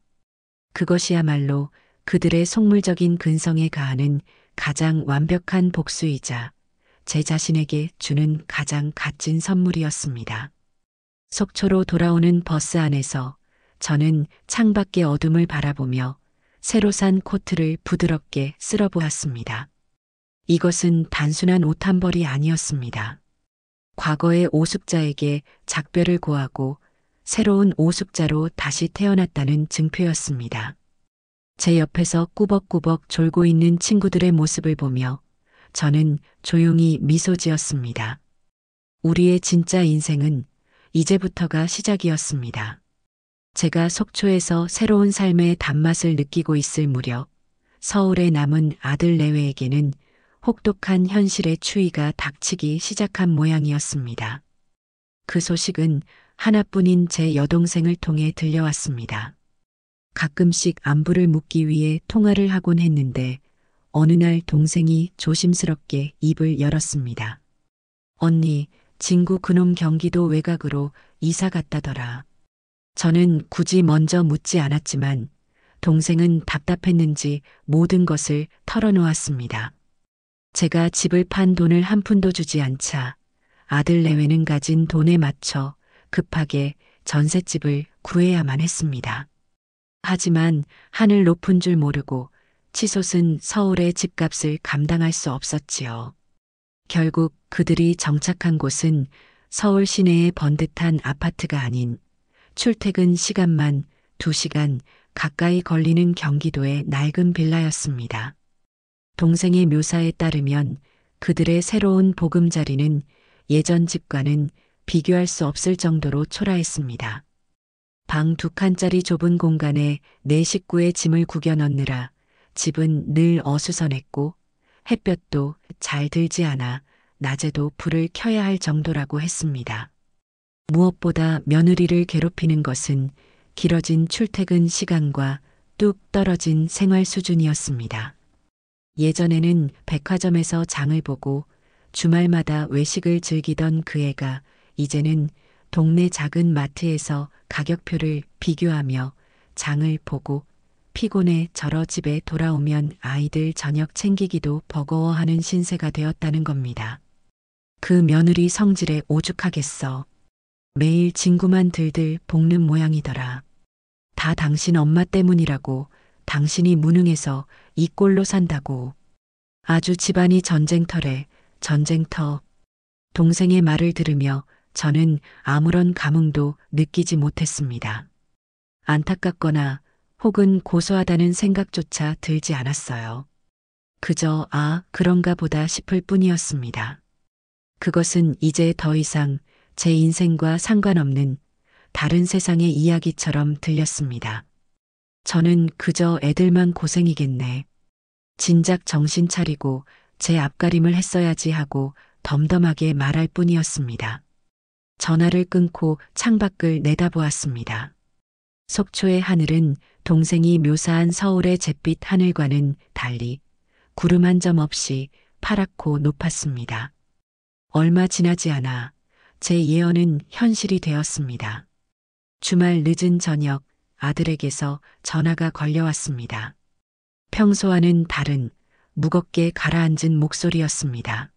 S1: 그것이야말로 그들의 속물적인 근성에 가하는 가장 완벽한 복수이자 제 자신에게 주는 가장 값진 선물이었습니다. 속초로 돌아오는 버스 안에서 저는 창밖의 어둠을 바라보며 새로 산 코트를 부드럽게 쓸어보았습니다. 이것은 단순한 옷 한 벌이 아니었습니다. 과거의 오숙자에게 작별을 고하고 새로운 오숙자로 다시 태어났다는 증표였습니다. 제 옆에서 꾸벅꾸벅 졸고 있는 친구들의 모습을 보며 저는 조용히 미소 지었습니다. 우리의 진짜 인생은 이제부터가 시작이었습니다. 제가 속초에서 새로운 삶의 단맛을 느끼고 있을 무렵 서울에 남은 아들 내외에게는 혹독한 현실의 추위가 닥치기 시작한 모양이었습니다. 그 소식은 하나뿐인 제 여동생을 통해 들려왔습니다. 가끔씩 안부를 묻기 위해 통화를 하곤 했는데 어느 날 동생이 조심스럽게 입을 열었습니다. 언니, 진구 그놈 경기도 외곽으로 이사 갔다더라. 저는 굳이 먼저 묻지 않았지만 동생은 답답했는지 모든 것을 털어놓았습니다. 제가 집을 판 돈을 한 푼도 주지 않자 아들 내외는 가진 돈에 맞춰 급하게 전셋집을 구해야만 했습니다. 하지만 하늘 높은 줄 모르고 치솟은 서울의 집값을 감당할 수 없었지요. 결국 그들이 정착한 곳은 서울 시내의 번듯한 아파트가 아닌 출퇴근 시간만 2시간 가까이 걸리는 경기도의 낡은 빌라였습니다. 동생의 묘사에 따르면 그들의 새로운 보금자리는 예전 집과는 비교할 수 없을 정도로 초라했습니다. 방 2칸짜리 좁은 공간에 4식구의 짐을 구겨 넣느라 집은 늘 어수선했고 햇볕도 잘 들지 않아 낮에도 불을 켜야 할 정도라고 했습니다. 무엇보다 며느리를 괴롭히는 것은 길어진 출퇴근 시간과 뚝 떨어진 생활 수준이었습니다. 예전에는 백화점에서 장을 보고 주말마다 외식을 즐기던 그 애가 이제는 동네 작은 마트에서 가격표를 비교하며 장을 보고 피곤해 저러 집에 돌아오면 아이들 저녁 챙기기도 버거워하는 신세가 되었다는 겁니다. 그 며느리 성질에 오죽하겠어. 매일 진구만 들들 볶는 모양이더라. 다 당신 엄마 때문이라고, 당신이 무능해서 이 꼴로 산다고. 아주 집안이 전쟁터래, 전쟁터. 동생의 말을 들으며 저는 아무런 감흥도 느끼지 못했습니다. 안타깝거나 혹은 고소하다는 생각조차 들지 않았어요. 그저 그런가 보다 싶을 뿐이었습니다. 그것은 이제 더 이상 제 인생과 상관없는 다른 세상의 이야기처럼 들렸습니다. 저는 그저 애들만 고생이겠네. 진작 정신 차리고 제 앞가림을 했어야지 하고 덤덤하게 말할 뿐이었습니다. 전화를 끊고 창밖을 내다보았습니다. 속초의 하늘은 동생이 묘사한 서울의 잿빛 하늘과는 달리 구름 한 점 없이 파랗고 높았습니다. 얼마 지나지 않아 제 예언은 현실이 되었습니다. 주말 늦은 저녁 아들에게서 전화가 걸려왔습니다. 평소와는 다른 무겁게 가라앉은 목소리였습니다.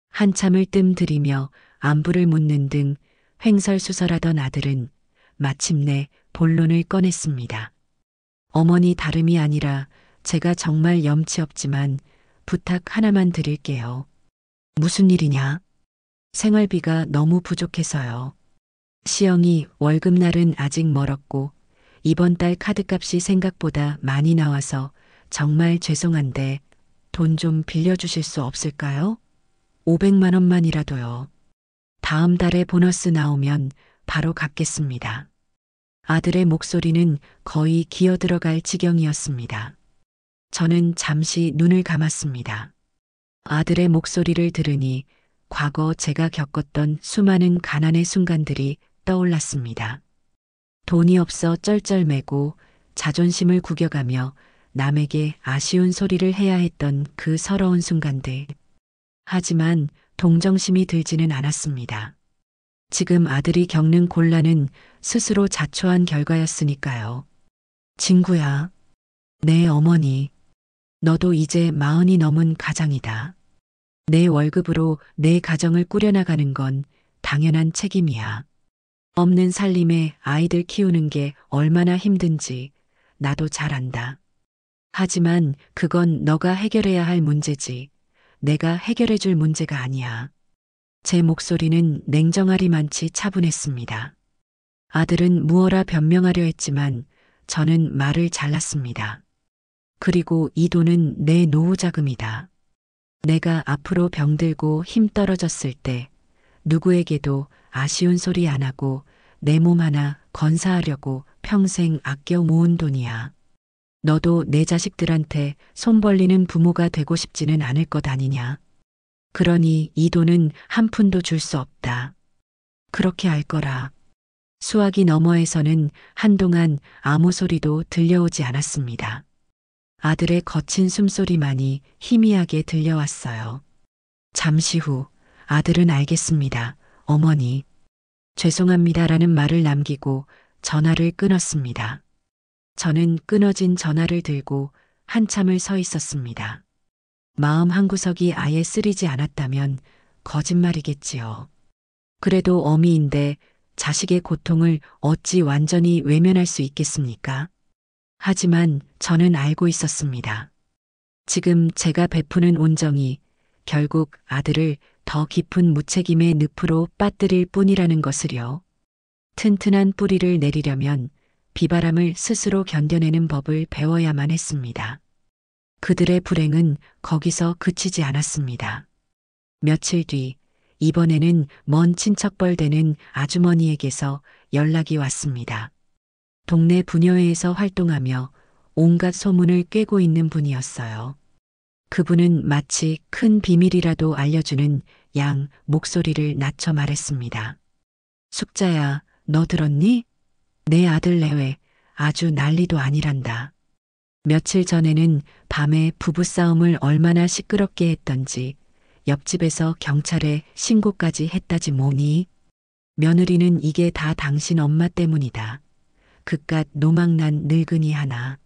S1: 한참을 뜸들이며 안부를 묻는 등 횡설수설하던 아들은 마침내 본론을 꺼냈습니다. 어머니 다름이 아니라 제가 정말 염치 없지만 부탁 하나만 드릴게요. 무슨 일이냐? 생활비가 너무 부족해서요. 시영이 월급날은 아직 멀었고 이번 달 카드값이 생각보다 많이 나와서 정말 죄송한데 돈 좀 빌려주실 수 없을까요? 500만 원만이라도요. 다음 달에 보너스 나오면 바로 갚겠습니다. 아들의 목소리는 거의 기어들어갈 지경이었습니다. 저는 잠시 눈을 감았습니다. 아들의 목소리를 들으니 과거 제가 겪었던 수많은 가난의 순간들이 떠올랐습니다. 돈이 없어 쩔쩔매고 자존심을 구겨가며 남에게 아쉬운 소리를 해야 했던 그 서러운 순간들. 하지만 동정심이 들지는 않았습니다. 지금 아들이 겪는 곤란은 스스로 자초한 결과였으니까요. 진구야, 내 어머니, 너도 이제 40이 넘은 가장이다. 내 월급으로 내 가정을 꾸려나가는 건 당연한 책임이야. 없는 살림에 아이들 키우는 게 얼마나 힘든지 나도 잘 안다. 하지만 그건 너가 해결해야 할 문제지 내가 해결해 줄 문제가 아니야. 제 목소리는 냉정하리만치 차분했습니다. 아들은 무어라 변명하려 했지만 저는 말을 잘랐습니다. 그리고 이 돈은 내 노후 자금이다. 내가 앞으로 병들고 힘 떨어졌을 때 누구에게도 아쉬운 소리 안 하고 내 몸 하나 건사하려고 평생 아껴 모은 돈이야. 너도 내 자식들한테 손 벌리는 부모가 되고 싶지는 않을 것 아니냐. 그러니 이 돈은 한 푼도 줄 수 없다. 그렇게 알 거라. 수화기 너머에서는 한동안 아무 소리도 들려오지 않았습니다. 아들의 거친 숨소리만이 희미하게 들려왔어요. 잠시 후 아들은 알겠습니다. 어머니. 죄송합니다라는 말을 남기고 전화를 끊었습니다. 저는 끊어진 전화를 들고 한참을 서 있었습니다. 마음 한구석이 아예 쓰리지 않았다면 거짓말이겠지요. 그래도 어미인데 자식의 고통을 어찌 완전히 외면할 수 있겠습니까? 하지만 저는 알고 있었습니다. 지금 제가 베푸는 온정이 결국 아들을 더 깊은 무책임의 늪으로 빠뜨릴 뿐이라는 것을요. 튼튼한 뿌리를 내리려면 비바람을 스스로 견뎌내는 법을 배워야만 했습니다. 그들의 불행은 거기서 그치지 않았습니다. 며칠 뒤 이번에는 먼 친척뻘 되는 아주머니에게서 연락이 왔습니다. 동네 부녀회에서 활동하며 온갖 소문을 꿰고 있는 분이었어요. 그분은 마치 큰 비밀이라도 알려주는 양 목소리를 낮춰 말했습니다. 숙자야, 너 들었니? 내 아들 내외 아주 난리도 아니란다. 며칠 전에는 밤에 부부싸움을 얼마나 시끄럽게 했던지 옆집에서 경찰에 신고까지 했다지 뭐니? 며느리는 이게 다 당신 엄마 때문이다. 그깟 노망난 늙은이 하나.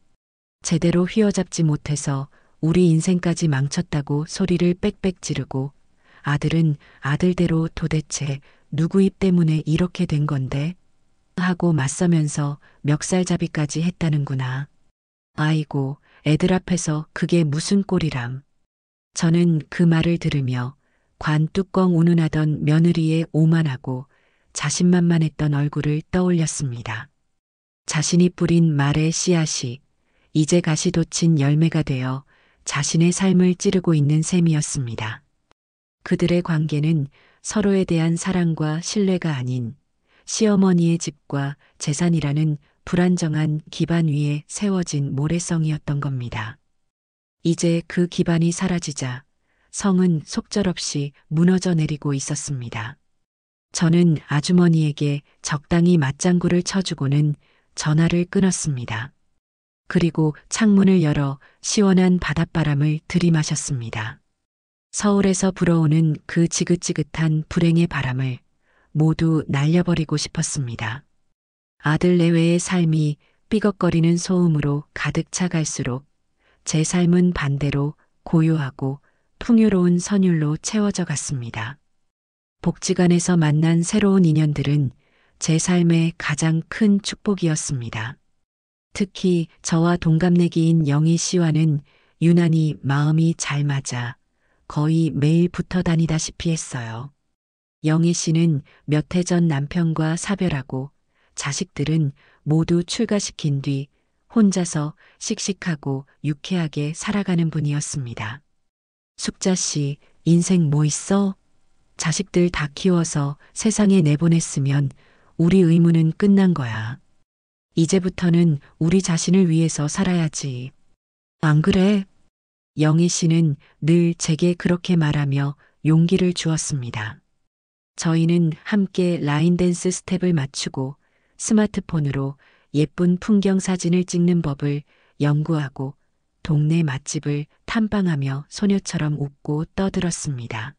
S1: 제대로 휘어잡지 못해서 우리 인생까지 망쳤다고 소리를 빽빽 지르고 아들은 아들대로 도대체 누구 입 때문에 이렇게 된 건데? 하고 맞서면서 멱살잡이까지 했다는구나. 아이고, 애들 앞에서 그게 무슨 꼴이람. 저는 그 말을 들으며 관 뚜껑 운운하던 며느리의 오만하고 자신만만했던 얼굴을 떠올렸습니다. 자신이 뿌린 말의 씨앗이 이제 가시돋친 열매가 되어 자신의 삶을 찌르고 있는 셈이었습니다. 그들의 관계는 서로에 대한 사랑과 신뢰가 아닌 시어머니의 집과 재산이라는 불안정한 기반 위에 세워진 모래성이었던 겁니다. 이제 그 기반이 사라지자 성은 속절없이 무너져 내리고 있었습니다. 저는 아주머니에게 적당히 맞장구를 쳐주고는 전화를 끊었습니다. 그리고 창문을 열어 시원한 바닷바람을 들이마셨습니다. 서울에서 불어오는 그 지긋지긋한 불행의 바람을 모두 날려버리고 싶었습니다. 아들 내외의 삶이 삐걱거리는 소음으로 가득 차갈수록 제 삶은 반대로 고요하고 풍요로운 선율로 채워져 갔습니다. 복지관에서 만난 새로운 인연들은 제 삶의 가장 큰 축복이었습니다. 특히 저와 동갑내기인 영희 씨와는 유난히 마음이 잘 맞아 거의 매일 붙어 다니다시피 했어요. 영희 씨는 몇 해 전 남편과 사별하고 자식들은 모두 출가시킨 뒤 혼자서 씩씩하고 유쾌하게 살아가는 분이었습니다. 숙자 씨, 인생 뭐 있어? 자식들 다 키워서 세상에 내보냈으면 우리 의무는 끝난 거야. 이제부터는 우리 자신을 위해서 살아야지. 안 그래? 영희 씨는 늘 제게 그렇게 말하며 용기를 주었습니다. 저희는 함께 라인 댄스 스텝을 맞추고 스마트폰으로 예쁜 풍경 사진을 찍는 법을 연구하고 동네 맛집을 탐방하며 소녀처럼 웃고 떠들었습니다.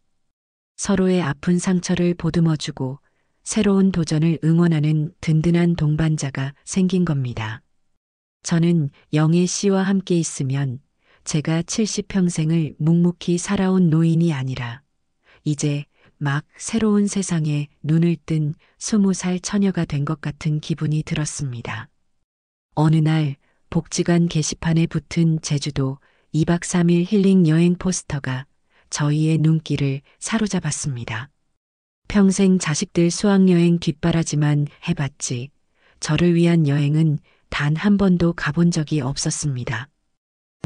S1: 서로의 아픈 상처를 보듬어주고 새로운 도전을 응원하는 든든한 동반자가 생긴 겁니다. 저는 영애 씨와 함께 있으면 제가 70평생을 묵묵히 살아온 노인이 아니라 이제 막 새로운 세상에 눈을 뜬 20살 처녀가 된 것 같은 기분이 들었습니다. 어느 날 복지관 게시판에 붙은 제주도 2박 3일 힐링 여행 포스터가 저희의 눈길을 사로잡았습니다. 평생 자식들 수학여행 뒷바라지만 해봤지 저를 위한 여행은 단 한 번도 가본 적이 없었습니다.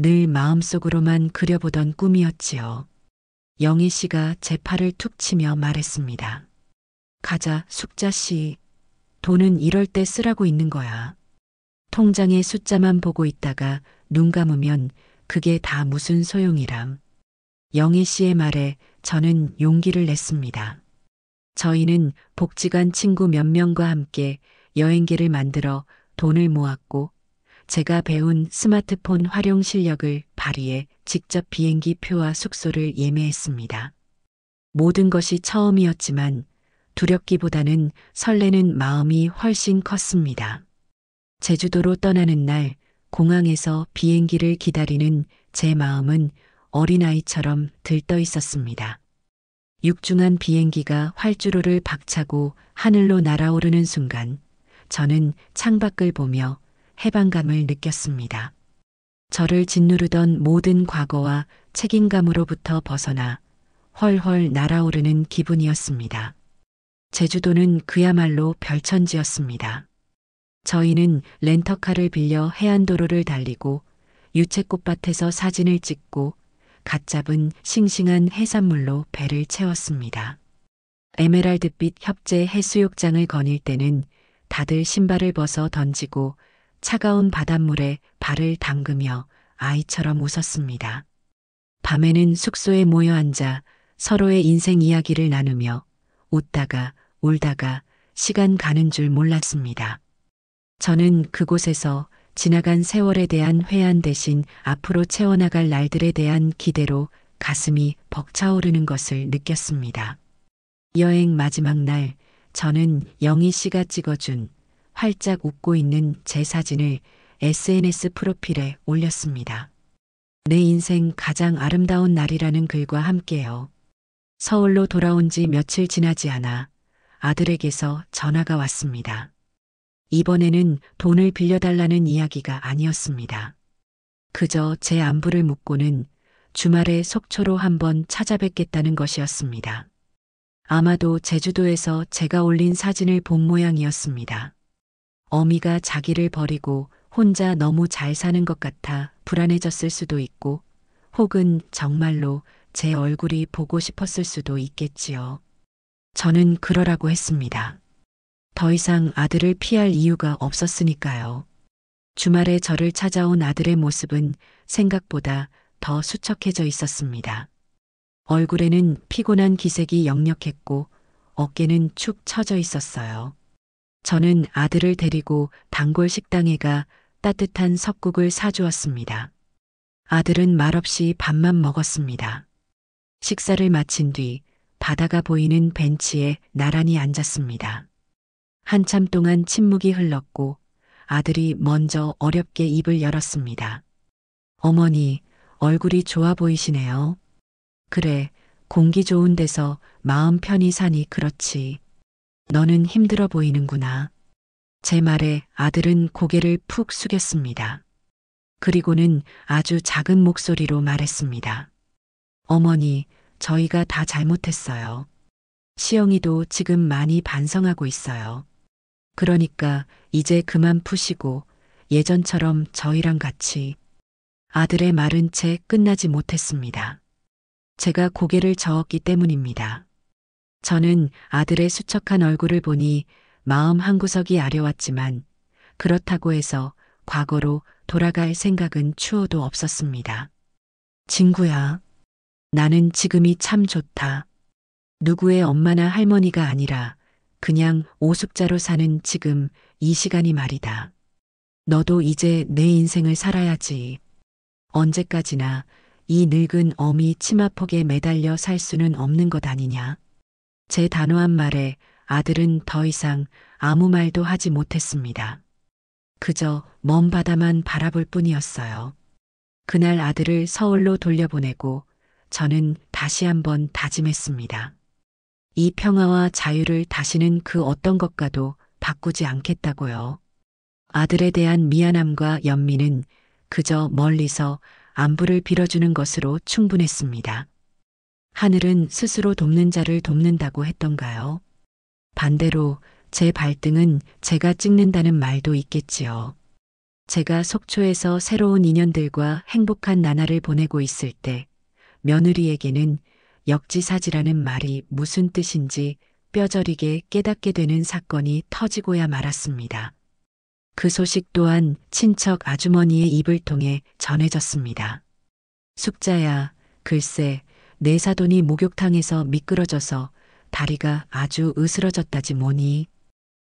S1: 늘 마음속으로만 그려보던 꿈이었지요. 영희 씨가 제 팔을 툭 치며 말했습니다. 가자, 숙자 씨. 돈은 이럴 때 쓰라고 있는 거야. 통장의 숫자만 보고 있다가 눈 감으면 그게 다 무슨 소용이람. 영희 씨의 말에 저는 용기를 냈습니다. 저희는 복지관 친구 몇 명과 함께 여행기를 만들어 돈을 모았고 제가 배운 스마트폰 활용 실력을 발휘해 직접 비행기 표와 숙소를 예매했습니다. 모든 것이 처음이었지만 두렵기보다는 설레는 마음이 훨씬 컸습니다. 제주도로 떠나는 날 공항에서 비행기를 기다리는 제 마음은 어린아이처럼 들떠 있었습니다. 육중한 비행기가 활주로를 박차고 하늘로 날아오르는 순간 저는 창밖을 보며 해방감을 느꼈습니다. 저를 짓누르던 모든 과거와 책임감으로부터 벗어나 훨훨 날아오르는 기분이었습니다. 제주도는 그야말로 별천지였습니다. 저희는 렌터카를 빌려 해안도로를 달리고 유채꽃밭에서 사진을 찍고 갓 잡은 싱싱한 해산물로 배를 채웠습니다. 에메랄드빛 협재 해수욕장을 거닐 때는 다들 신발을 벗어 던지고 차가운 바닷물에 발을 담그며 아이처럼 웃었습니다. 밤에는 숙소에 모여 앉아 서로의 인생 이야기를 나누며 웃다가 울다가 시간 가는 줄 몰랐습니다. 저는 그곳에서 지나간 세월에 대한 회한 대신 앞으로 채워나갈 날들에 대한 기대로 가슴이 벅차오르는 것을 느꼈습니다. 여행 마지막 날 저는 영희 씨가 찍어준 활짝 웃고 있는 제 사진을 SNS 프로필에 올렸습니다. 내 인생 가장 아름다운 날이라는 글과 함께요. 서울로 돌아온 지 며칠 지나지 않아 아들에게서 전화가 왔습니다. 이번에는 돈을 빌려달라는 이야기가 아니었습니다. 그저 제 안부를 묻고는 주말에 속초로 한번 찾아뵙겠다는 것이었습니다. 아마도 제주도에서 제가 올린 사진을 본 모양이었습니다. 어미가 자기를 버리고 혼자 너무 잘 사는 것 같아 불안해졌을 수도 있고 혹은 정말로 제 얼굴이 보고 싶었을 수도 있겠지요. 저는 그러라고 했습니다. 더 이상 아들을 피할 이유가 없었으니까요. 주말에 저를 찾아온 아들의 모습은 생각보다 더 수척해져 있었습니다. 얼굴에는 피곤한 기색이 역력했고 어깨는 축 처져 있었어요. 저는 아들을 데리고 단골 식당에 가 따뜻한 석국을 사주었습니다. 아들은 말없이 밥만 먹었습니다. 식사를 마친 뒤 바다가 보이는 벤치에 나란히 앉았습니다. 한참 동안 침묵이 흘렀고 아들이 먼저 어렵게 입을 열었습니다. 어머니, 얼굴이 좋아 보이시네요. 그래, 공기 좋은 데서 마음 편히 사니 그렇지. 너는 힘들어 보이는구나. 제 말에 아들은 고개를 푹 숙였습니다. 그리고는 아주 작은 목소리로 말했습니다. 어머니, 저희가 다 잘못했어요. 시영이도 지금 많이 반성하고 있어요. 그러니까 이제 그만 푸시고 예전처럼 저희랑 같이. 아들의 말은 채 끝나지 못했습니다. 제가 고개를 저었기 때문입니다. 저는 아들의 수척한 얼굴을 보니 마음 한구석이 아려왔지만 그렇다고 해서 과거로 돌아갈 생각은 추호도 없었습니다. 친구야, 나는 지금이 참 좋다. 누구의 엄마나 할머니가 아니라 그냥 오숙자로 사는 지금 이 시간이 말이다. 너도 이제 내 인생을 살아야지. 언제까지나 이 늙은 어미 치마폭에 매달려 살 수는 없는 것 아니냐. 제 단호한 말에 아들은 더 이상 아무 말도 하지 못했습니다. 그저 먼 바다만 바라볼 뿐이었어요. 그날 아들을 서울로 돌려보내고 저는 다시 한번 다짐했습니다. 이 평화와 자유를 다시는 그 어떤 것과도 바꾸지 않겠다고요. 아들에 대한 미안함과 연민은 그저 멀리서 안부를 빌어주는 것으로 충분했습니다. 하늘은 스스로 돕는 자를 돕는다고 했던가요? 반대로 제 발등은 제가 찍는다는 말도 있겠지요. 제가 속초에서 새로운 인연들과 행복한 나날을 보내고 있을 때 며느리에게는 역지사지라는 말이 무슨 뜻인지 뼈저리게 깨닫게 되는 사건이 터지고야 말았습니다. 그 소식 또한 친척 아주머니의 입을 통해 전해졌습니다. 숙자야, 글쎄, 내 사돈이 목욕탕에서 미끄러져서 다리가 아주 으스러졌다지 뭐니.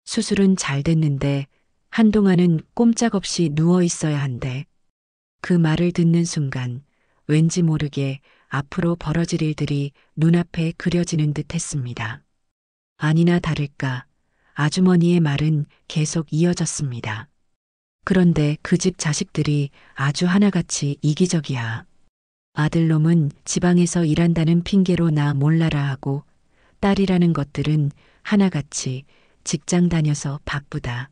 S1: 수술은 잘 됐는데 한동안은 꼼짝없이 누워 있어야 한대. 그 말을 듣는 순간 왠지 모르게 앞으로 벌어질 일들이 눈앞에 그려지는 듯 했습니다. 아니나 다를까 아주머니의 말은 계속 이어졌습니다. 그런데 그 집 자식들이 아주 하나같이 이기적이야. 아들놈은 지방에서 일한다는 핑계로 나 몰라라 하고 딸이라는 것들은 하나같이 직장 다녀서 바쁘다.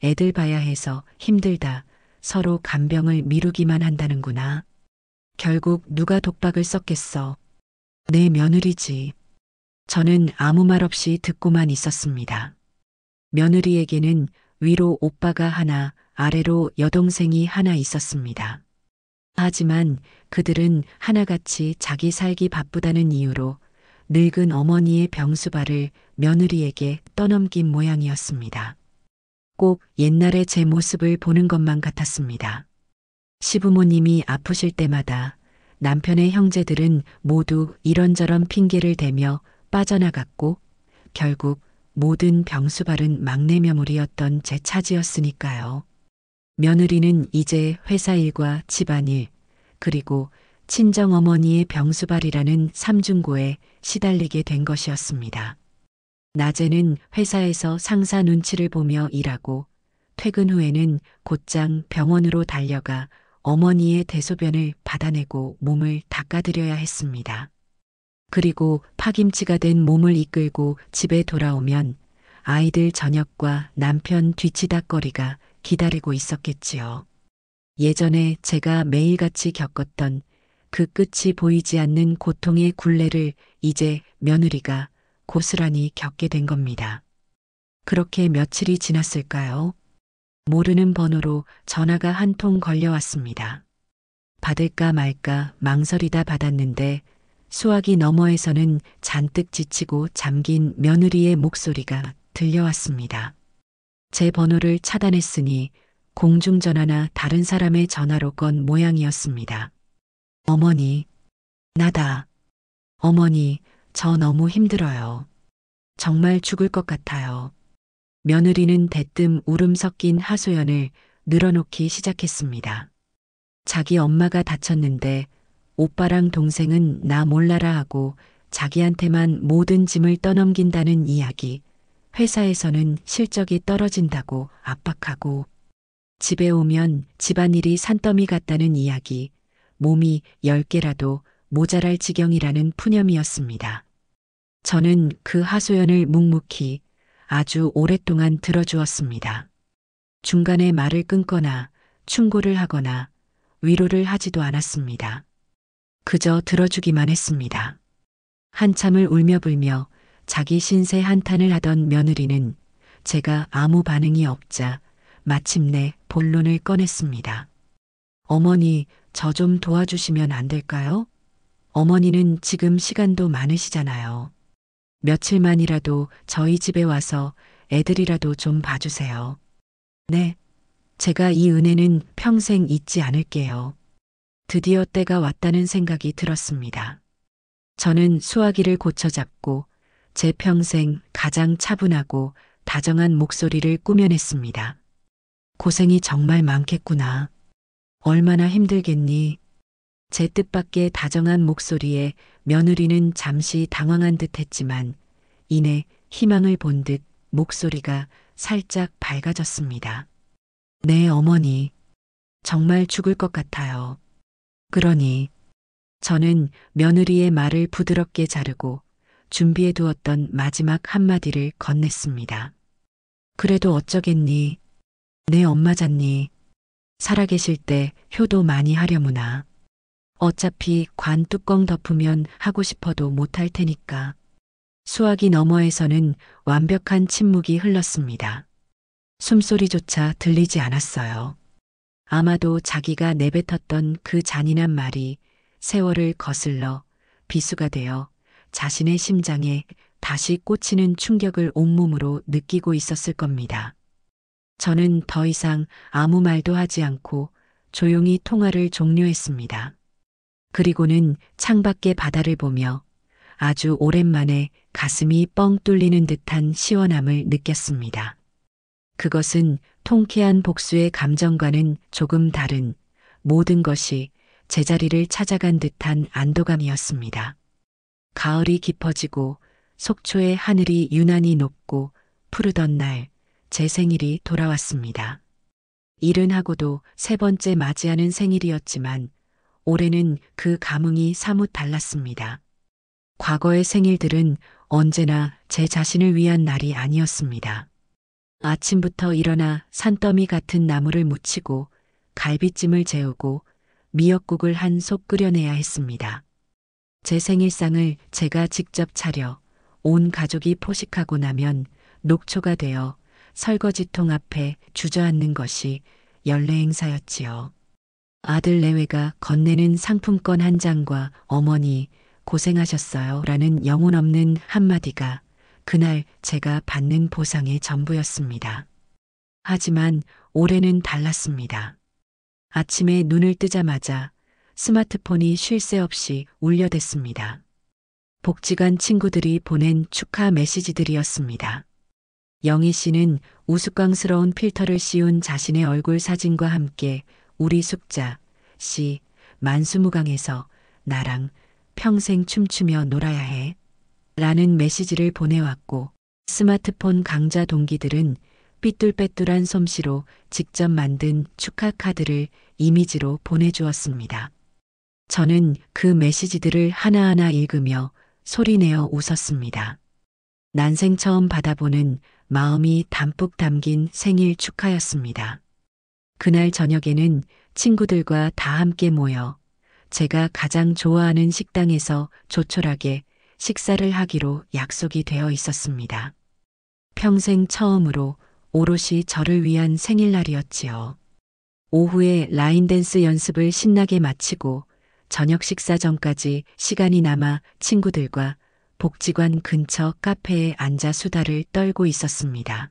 S1: 애들 봐야 해서 힘들다. 서로 간병을 미루기만 한다는구나. 결국 누가 독박을 썼겠어. 내 며느리지. 저는 아무 말 없이 듣고만 있었습니다. 며느리에게는 위로 오빠가 하나, 아래로 여동생이 하나 있었습니다. 하지만 그들은 하나같이 자기 살기 바쁘다는 이유로 늙은 어머니의 병수발을 며느리에게 떠넘긴 모양이었습니다. 꼭 옛날의 제 모습을 보는 것만 같았습니다. 시부모님이 아프실 때마다 남편의 형제들은 모두 이런저런 핑계를 대며 빠져나갔고 결국 모든 병수발은 막내 며느리였던 제 차지였으니까요. 며느리는 이제 회사 일과 집안일 그리고 친정어머니의 병수발이라는 삼중고에 시달리게 된 것이었습니다. 낮에는 회사에서 상사 눈치를 보며 일하고 퇴근 후에는 곧장 병원으로 달려가 어머니의 대소변을 받아내고 몸을 닦아드려야 했습니다. 그리고 파김치가 된 몸을 이끌고 집에 돌아오면 아이들 저녁과 남편 뒤치다꺼리가 기다리고 있었겠지요. 예전에 제가 매일같이 겪었던 그 끝이 보이지 않는 고통의 굴레를 이제 며느리가 고스란히 겪게 된 겁니다. 그렇게 며칠이 지났을까요? 모르는 번호로 전화가 한 통 걸려왔습니다. 받을까 말까 망설이다 받았는데 수화기 너머에서는 잔뜩 지치고 잠긴 며느리의 목소리가 들려왔습니다. 제 번호를 차단했으니 공중전화나 다른 사람의 전화로 건 모양이었습니다. 어머니, 나다. 어머니, 저 너무 힘들어요. 정말 죽을 것 같아요. 며느리는 대뜸 울음 섞인 하소연을 늘어놓기 시작했습니다. 자기 엄마가 다쳤는데 오빠랑 동생은 나 몰라라 하고 자기한테만 모든 짐을 떠넘긴다는 이야기, 회사에서는 실적이 떨어진다고 압박하고 집에 오면 집안일이 산더미 같다는 이야기, 몸이 10개라도 모자랄 지경이라는 푸념이었습니다. 저는 그 하소연을 묵묵히 아주 오랫동안 들어주었습니다. 중간에 말을 끊거나 충고를 하거나 위로를 하지도 않았습니다. 그저 들어주기만 했습니다. 한참을 울며불며 자기 신세 한탄을 하던 며느리는 제가 아무 반응이 없자 마침내 본론을 꺼냈습니다. 어머니, 저 좀 도와주시면 안 될까요? 어머니는 지금 시간도 많으시잖아요. 며칠만이라도 저희 집에 와서 애들이라도 좀 봐주세요. 네, 제가 이 은혜는 평생 잊지 않을게요. 드디어 때가 왔다는 생각이 들었습니다. 저는 수화기를 고쳐잡고 제 평생 가장 차분하고 다정한 목소리를 꾸며냈습니다. 고생이 정말 많겠구나. 얼마나 힘들겠니? 제 뜻밖의 다정한 목소리에 며느리는 잠시 당황한 듯 했지만 이내 희망을 본 듯 목소리가 살짝 밝아졌습니다. 네, 어머니. 정말 죽을 것 같아요. 그러니 저는 며느리의 말을 부드럽게 자르고 준비해 두었던 마지막 한마디를 건넸습니다. 그래도 어쩌겠니? 내 엄마잖니. 살아계실 때 효도 많이 하려무나. 어차피 관 뚜껑 덮으면 하고 싶어도 못할 테니까. 수화기 너머에서는 완벽한 침묵이 흘렀습니다. 숨소리조차 들리지 않았어요. 아마도 자기가 내뱉었던 그 잔인한 말이 세월을 거슬러 비수가 되어 자신의 심장에 다시 꽂히는 충격을 온몸으로 느끼고 있었을 겁니다. 저는 더 이상 아무 말도 하지 않고 조용히 통화를 종료했습니다. 그리고는 창밖의 바다를 보며 아주 오랜만에 가슴이 뻥 뚫리는 듯한 시원함을 느꼈습니다. 그것은 통쾌한 복수의 감정과는 조금 다른 모든 것이 제자리를 찾아간 듯한 안도감이었습니다. 가을이 깊어지고 속초의 하늘이 유난히 높고 푸르던 날 제 생일이 돌아왔습니다. 일은 하고도 세 번째 맞이하는 생일이었지만 올해는 그 감흥이 사뭇 달랐습니다. 과거의 생일들은 언제나 제 자신을 위한 날이 아니었습니다. 아침부터 일어나 산더미 같은 나물을 무치고 갈비찜을 재우고 미역국을 한 솥 끓여내야 했습니다. 제 생일상을 제가 직접 차려 온 가족이 포식하고 나면 녹초가 되어 설거지통 앞에 주저앉는 것이 연례 행사였지요. 아들 내외가 건네는 상품권 한 장과 어머니 고생하셨어요 라는 영혼 없는 한마디가 그날 제가 받는 보상의 전부였습니다. 하지만 올해는 달랐습니다. 아침에 눈을 뜨자마자 스마트폰이 쉴 새 없이 울려댔습니다. 복지관 친구들이 보낸 축하 메시지들이었습니다. 영희 씨는 우스꽝스러운 필터를 씌운 자신의 얼굴 사진과 함께 우리 숙자 씨 만수무강해서 나랑 평생 춤추며 놀아야 해 라는 메시지를 보내왔고 스마트폰 강자 동기들은 삐뚤빼뚤한 솜씨로 직접 만든 축하 카드를 이미지로 보내주었습니다. 저는 그 메시지들을 하나하나 읽으며 소리내어 웃었습니다. 난생 처음 받아보는 마음이 담뿍 담긴 생일 축하였습니다. 그날 저녁에는 친구들과 다 함께 모여 제가 가장 좋아하는 식당에서 조촐하게 식사를 하기로 약속이 되어 있었습니다. 평생 처음으로 오롯이 저를 위한 생일날이었지요. 오후에 라인댄스 연습을 신나게 마치고 저녁 식사 전까지 시간이 남아 친구들과 복지관 근처 카페에 앉아 수다를 떨고 있었습니다.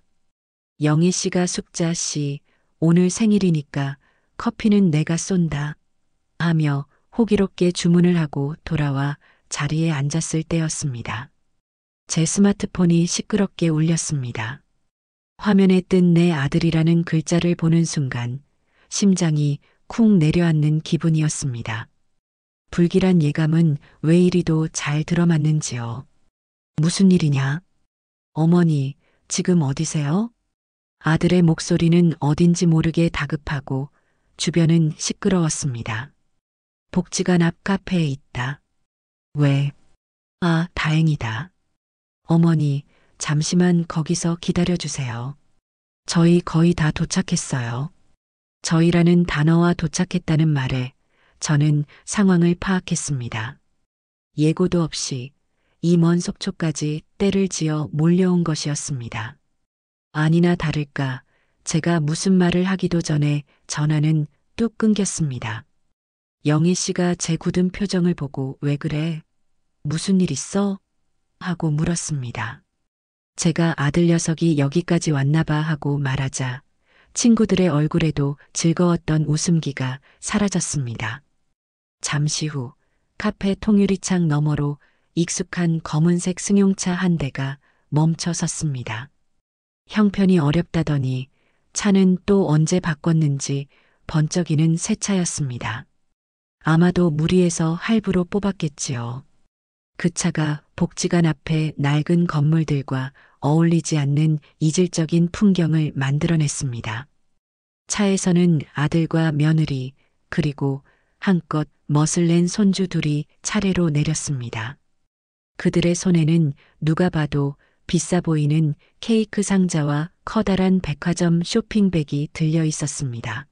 S1: 영희 씨가 숙자 씨, 오늘 생일이니까 커피는 내가 쏜다 하며 호기롭게 주문을 하고 돌아와 자리에 앉았을 때였습니다. 제 스마트폰이 시끄럽게 울렸습니다. 화면에 뜬 내 아들이라는 글자를 보는 순간 심장이 쿵 내려앉는 기분이었습니다. 불길한 예감은 왜 이리도 잘 들어맞는지요. 무슨 일이냐? 어머니, 지금 어디세요? 아들의 목소리는 어딘지 모르게 다급하고 주변은 시끄러웠습니다. 복지관 앞 카페에 있다. 왜? 아, 다행이다. 어머니, 잠시만 거기서 기다려주세요. 저희 거의 다 도착했어요. 저희라는 단어와 도착했다는 말에 저는 상황을 파악했습니다. 예고도 없이 이 먼 속초까지 때를 지어 몰려온 것이었습니다. 아니나 다를까 제가 무슨 말을 하기도 전에 전화는 뚝 끊겼습니다. 영희 씨가 제 굳은 표정을 보고 왜 그래? 무슨 일 있어? 하고 물었습니다. 제가 아들 녀석이 여기까지 왔나 봐 하고 말하자 친구들의 얼굴에도 즐거웠던 웃음기가 사라졌습니다. 잠시 후 카페 통유리창 너머로 익숙한 검은색 승용차 한 대가 멈춰 섰습니다. 형편이 어렵다더니 차는 또 언제 바꿨는지 번쩍이는 새 차였습니다. 아마도 무리해서 할부로 뽑았겠지요. 그 차가 복지관 앞에 낡은 건물들과 어울리지 않는 이질적인 풍경을 만들어냈습니다. 차에서는 아들과 며느리 그리고 한껏 멋을 낸 손주 둘이 차례로 내렸습니다. 그들의 손에는 누가 봐도 비싸 보이는 케이크 상자와 커다란 백화점 쇼핑백이 들려 있었습니다.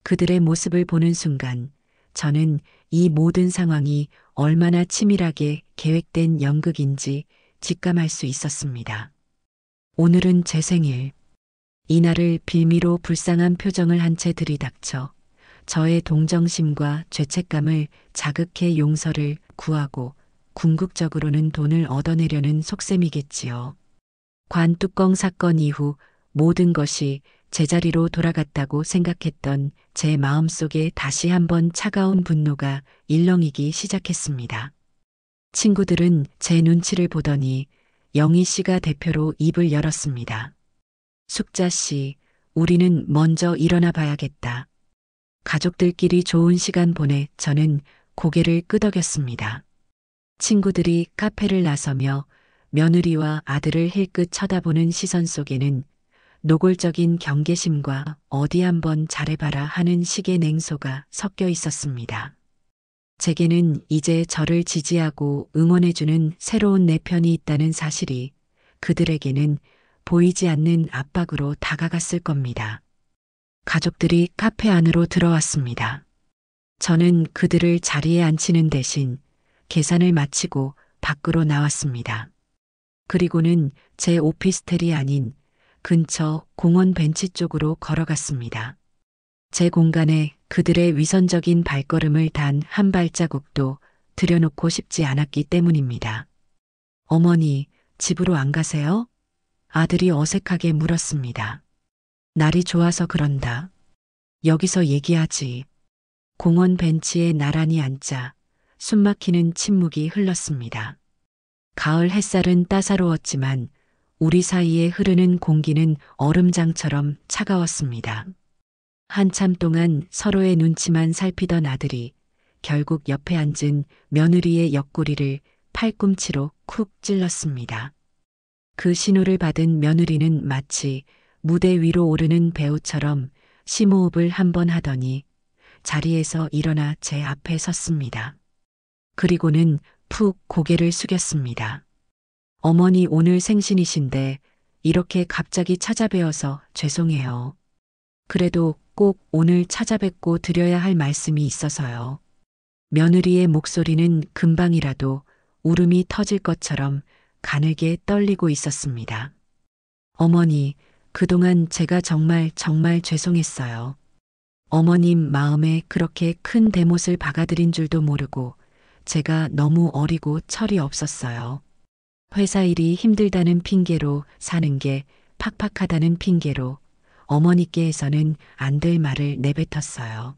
S1: 그들의 모습을 보는 순간 저는 이 모든 상황이 얼마나 치밀하게 계획된 연극인지 직감할 수 있었습니다. 오늘은 제 생일. 이날을 빌미로 불쌍한 표정을 한 채 들이닥쳐 저의 동정심과 죄책감을 자극해 용서를 구하고 궁극적으로는 돈을 얻어내려는 속셈이겠지요. 관뚜껑 사건 이후 모든 것이 제자리로 돌아갔다고 생각했던 제 마음속에 다시 한번 차가운 분노가 일렁이기 시작했습니다. 친구들은 제 눈치를 보더니 영희 씨가 대표로 입을 열었습니다. 숙자 씨, 우리는 먼저 일어나 봐야겠다. 가족들끼리 좋은 시간 보내 저는 고개를 끄덕였습니다. 친구들이 카페를 나서며 며느리와 아들을 힐끗 쳐다보는 시선 속에는 노골적인 경계심과 어디 한번 잘해봐라 하는 식의 냉소가 섞여 있었습니다. 제게는 이제 저를 지지하고 응원해주는 새로운 내 편이 있다는 사실이 그들에게는 보이지 않는 압박으로 다가갔을 겁니다. 가족들이 카페 안으로 들어왔습니다. 저는 그들을 자리에 앉히는 대신 계산을 마치고 밖으로 나왔습니다. 그리고는 제 오피스텔이 아닌 근처 공원 벤치 쪽으로 걸어갔습니다. 제 공간에 그들의 위선적인 발걸음을 단 한 발자국도 들여놓고 싶지 않았기 때문입니다. 어머니, 집으로 안 가세요? 아들이 어색하게 물었습니다. 날이 좋아서 그런다. 여기서 얘기하지. 공원 벤치에 나란히 앉자 숨막히는 침묵이 흘렀습니다. 가을 햇살은 따사로웠지만 우리 사이에 흐르는 공기는 얼음장처럼 차가웠습니다. 한참 동안 서로의 눈치만 살피던 아들이 결국 옆에 앉은 며느리의 옆구리를 팔꿈치로 쿡 찔렀습니다. 그 신호를 받은 며느리는 마치 무대 위로 오르는 배우처럼 심호흡을 한번 하더니 자리에서 일어나 제 앞에 섰습니다. 그리고는 푹 고개를 숙였습니다. 어머니 오늘 생신이신데 이렇게 갑자기 찾아뵈어서 죄송해요. 그래도 꼭 오늘 찾아뵙고 드려야 할 말씀이 있어서요. 며느리의 목소리는 금방이라도 울음이 터질 것처럼 가늘게 떨리고 있었습니다. 어머니, 그동안 제가 정말 죄송했어요. 어머님 마음에 그렇게 큰 대못을 박아드린 줄도 모르고 제가 너무 어리고 철이 없었어요. 회사 일이 힘들다는 핑계로 사는 게 팍팍하다는 핑계로 어머니께 해서는 안 될 말을 내뱉었어요.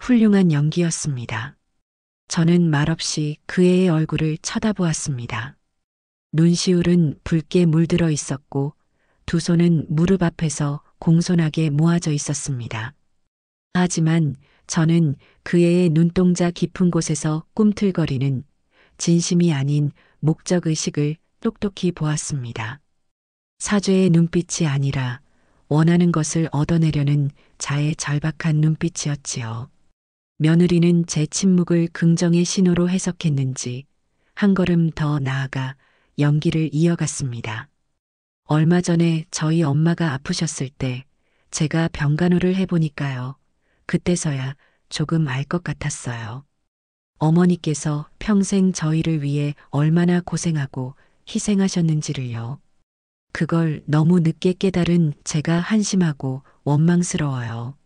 S1: 훌륭한 연기였습니다. 저는 말없이 그 애의 얼굴을 쳐다보았습니다. 눈시울은 붉게 물들어 있었고 두 손은 무릎 앞에서 공손하게 모아져 있었습니다. 하지만 저는 그 애의 눈동자 깊은 곳에서 꿈틀거리는 진심이 아닌 목적의식을 똑똑히 보았습니다. 사죄의 눈빛이 아니라 원하는 것을 얻어내려는 자의 절박한 눈빛이었지요. 며느리는 제 침묵을 긍정의 신호로 해석했는지 한 걸음 더 나아가 연기를 이어갔습니다. 얼마 전에 저희 엄마가 아프셨을 때 제가 병간호를 해보니까요. 그때서야 조금 알 것 같았어요. 어머니께서 평생 저희를 위해 얼마나 고생하고 희생하셨는지를요. 그걸 너무 늦게 깨달은 제가 한심하고 원망스러워요.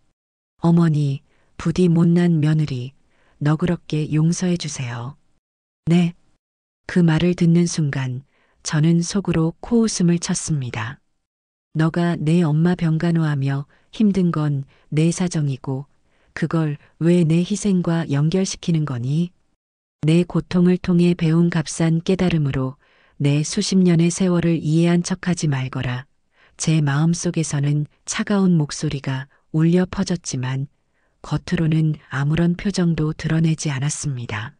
S1: 어머니, 부디 못난 며느리, 너그럽게 용서해 주세요. 네. 그 말을 듣는 순간 저는 속으로 코웃음을 쳤습니다. 너가 내 엄마 병간호하며 힘든 건 내 사정이고 그걸 왜 내 희생과 연결시키는 거니? 내 고통을 통해 배운 값싼 깨달음으로 내 수십 년의 세월을 이해한 척하지 말거라. 제 마음속에서는 차가운 목소리가 울려 퍼졌지만 겉으로는 아무런 표정도 드러내지 않았습니다.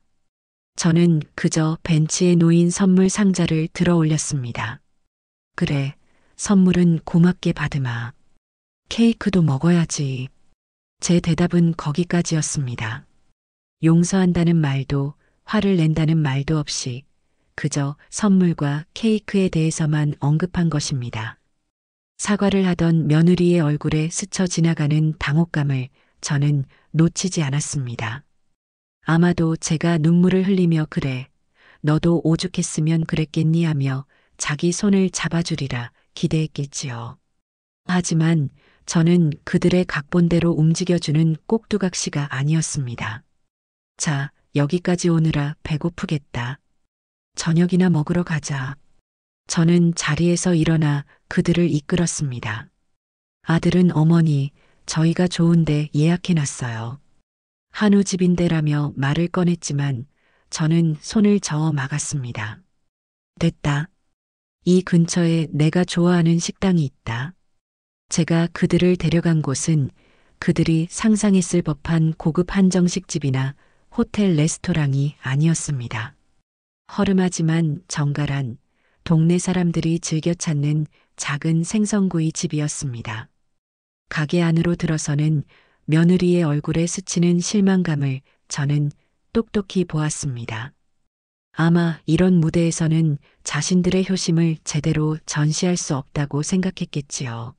S1: 저는 그저 벤치에 놓인 선물 상자를 들어 올렸습니다. 그래, 선물은 고맙게 받으마. 케이크도 먹어야지. 제 대답은 거기까지였습니다. 용서한다는 말도 화를 낸다는 말도 없이 그저 선물과 케이크에 대해서만 언급한 것입니다. 사과를 하던 며느리의 얼굴에 스쳐 지나가는 당혹감을 저는 놓치지 않았습니다. 아마도 제가 눈물을 흘리며 그래, 너도 오죽했으면 그랬겠니 하며 자기 손을 잡아주리라 기대했겠지요. 하지만 저는 그들의 각본대로 움직여주는 꼭두각시가 아니었습니다. 자, 여기까지 오느라 배고프겠다. 저녁이나 먹으러 가자. 저는 자리에서 일어나 그들을 이끌었습니다. 아들은 어머니, 저희가 좋은데 예약해놨어요. 한우 집인데라며 말을 꺼냈지만 저는 손을 저어 막았습니다. 됐다. 이 근처에 내가 좋아하는 식당이 있다. 제가 그들을 데려간 곳은 그들이 상상했을 법한 고급 한정식집이나 호텔 레스토랑이 아니었습니다. 허름하지만 정갈한 동네 사람들이 즐겨 찾는 작은 생선구이 집이었습니다. 가게 안으로 들어서는 며느리의 얼굴에 스치는 실망감을 저는 똑똑히 보았습니다. 아마 이런 무대에서는 자신들의 효심을 제대로 전시할 수 없다고 생각했겠지요.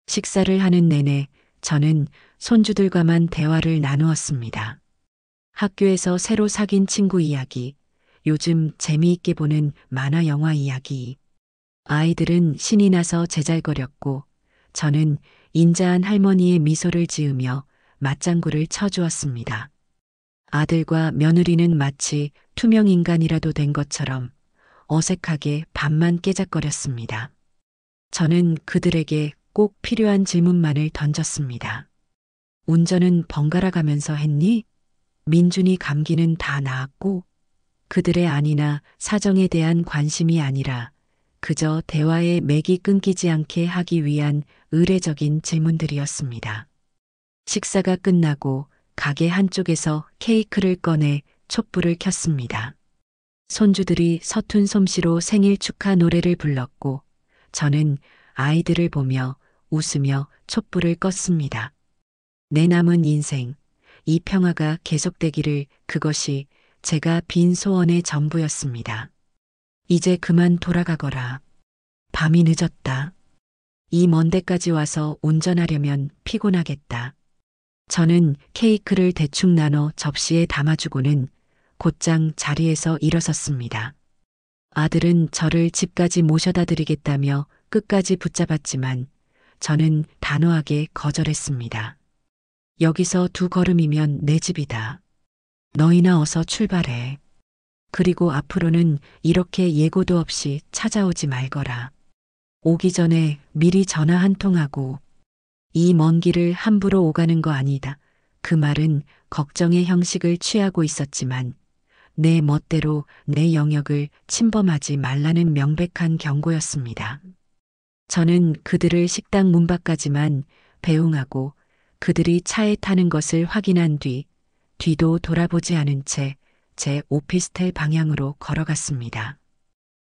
S1: 식사를 하는 내내 저는 손주들과만 대화를 나누었습니다. 학교에서 새로 사귄 친구 이야기, 요즘 재미있게 보는 만화 영화 이야기. 아이들은 신이 나서 제잘거렸고 저는 인자한 할머니의 미소를 지으며 맞장구를 쳐주었습니다. 아들과 며느리는 마치 투명 인간이라도 된 것처럼 어색하게 밥만 깨작거렸습니다. 저는 그들에게 꼭 필요한 질문만을 던졌습니다. 운전은 번갈아 가면서 했니? 민준이 감기는 다 나았고? 그들의 안이나 사정에 대한 관심이 아니라 그저 대화의 맥이 끊기지 않게 하기 위한 의례적인 질문들이었습니다. 식사가 끝나고 가게 한쪽에서 케이크를 꺼내 촛불을 켰습니다. 손주들이 서툰 솜씨로 생일 축하 노래를 불렀고 저는 아이들을 보며 웃으며 촛불을 껐습니다. 내 남은 인생, 이 평화가 계속되기를, 그것이 제가 빈 소원의 전부였습니다. 이제 그만 돌아가거라. 밤이 늦었다. 이 먼 데까지 와서 운전하려면 피곤하겠다. 저는 케이크를 대충 나눠 접시에 담아주고는 곧장 자리에서 일어섰습니다. 아들은 저를 집까지 모셔다 드리겠다며 끝까지 붙잡았지만 저는 단호하게 거절했습니다. 여기서 2걸음이면 내 집이다. 너희나 어서 출발해. 그리고 앞으로는 이렇게 예고도 없이 찾아오지 말거라. 오기 전에 미리 전화 한 통하고. 이 먼 길을 함부로 오가는 거 아니다. 그 말은 걱정의 형식을 취하고 있었지만 내 멋대로 내 영역을 침범하지 말라는 명백한 경고였습니다. 저는 그들을 식당 문 밖까지만 배웅하고 그들이 차에 타는 것을 확인한 뒤도 돌아보지 않은 채 제 오피스텔 방향으로 걸어갔습니다.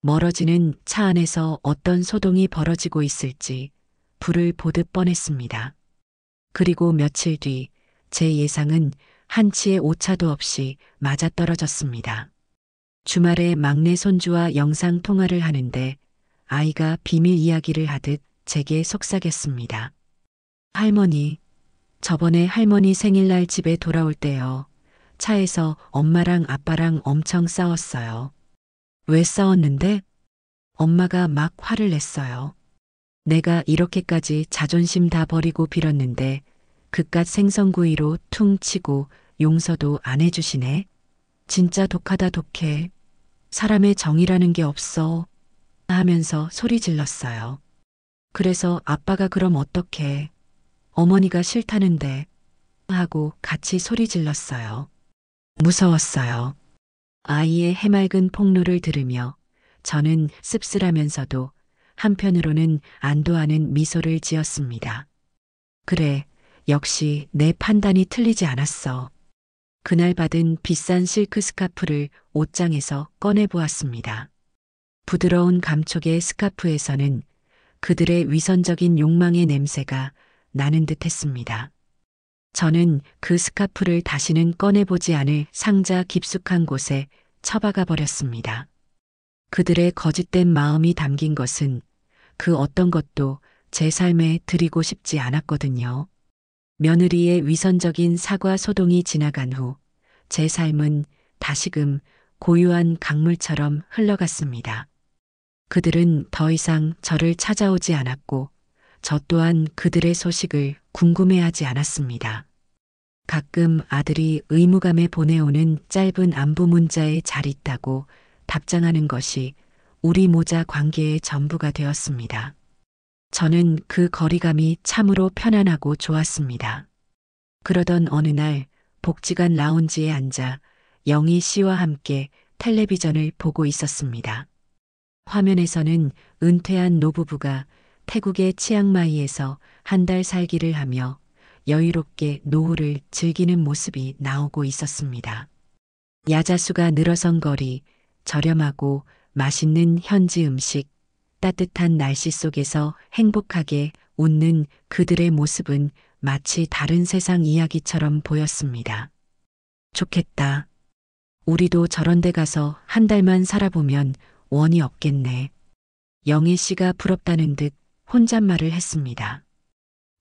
S1: 멀어지는 차 안에서 어떤 소동이 벌어지고 있을지 불을 보듯 뻔했습니다. 그리고 며칠 뒤 제 예상은 한치의 오차도 없이 맞아떨어졌습니다. 주말에 막내 손주와 영상 통화를 하는데 아이가 비밀 이야기를 하듯 제게 속삭였습니다. 할머니, 저번에 할머니 생일날 집에 돌아올 때요. 차에서 엄마랑 아빠랑 엄청 싸웠어요. 왜 싸웠는데? 엄마가 막 화를 냈어요. 내가 이렇게까지 자존심 다 버리고 빌었는데 그깟 생선구이로 퉁 치고 용서도 안 해주시네. 진짜 독하다 독해. 사람의 정이라는 게 없어. 하면서 소리 질렀어요. 그래서 아빠가 그럼 어떡해. 어머니가 싫다는데 하고 같이 소리 질렀어요. 무서웠어요. 아이의 해맑은 폭로를 들으며 저는 씁쓸하면서도 한편으로는 안도하는 미소를 지었습니다. 그래, 역시 내 판단이 틀리지 않았어. 그날 받은 비싼 실크 스카프를 옷장에서 꺼내보았습니다. 부드러운 감촉의 스카프에서는 그들의 위선적인 욕망의 냄새가 나는 듯 했습니다. 저는 그 스카프를 다시는 꺼내보지 않을 상자 깊숙한 곳에 처박아 버렸습니다. 그들의 거짓된 마음이 담긴 것은 그 어떤 것도 제 삶에 드리고 싶지 않았거든요. 며느리의 위선적인 사과 소동이 지나간 후 제 삶은 다시금 고요한 강물처럼 흘러갔습니다. 그들은 더 이상 저를 찾아오지 않았고 저 또한 그들의 소식을 궁금해하지 않았습니다. 가끔 아들이 의무감에 보내오는 짧은 안부 문자에 잘 있다고 답장하는 것이 우리 모자 관계의 전부가 되었습니다. 저는 그 거리감이 참으로 편안하고 좋았습니다. 그러던 어느 날 복지관 라운지에 앉아 영희 씨와 함께 텔레비전을 보고 있었습니다. 화면에서는 은퇴한 노부부가 태국의 치앙마이에서 한 달 살기를 하며 여유롭게 노후를 즐기는 모습이 나오고 있었습니다. 야자수가 늘어선 거리, 저렴하고 맛있는 현지 음식, 따뜻한 날씨 속에서 행복하게 웃는 그들의 모습은 마치 다른 세상 이야기처럼 보였습니다. 좋겠다. 우리도 저런 데 가서 한 달만 살아보면 원이 없겠네. 영애 씨가 부럽다는 듯 혼잣말을 했습니다.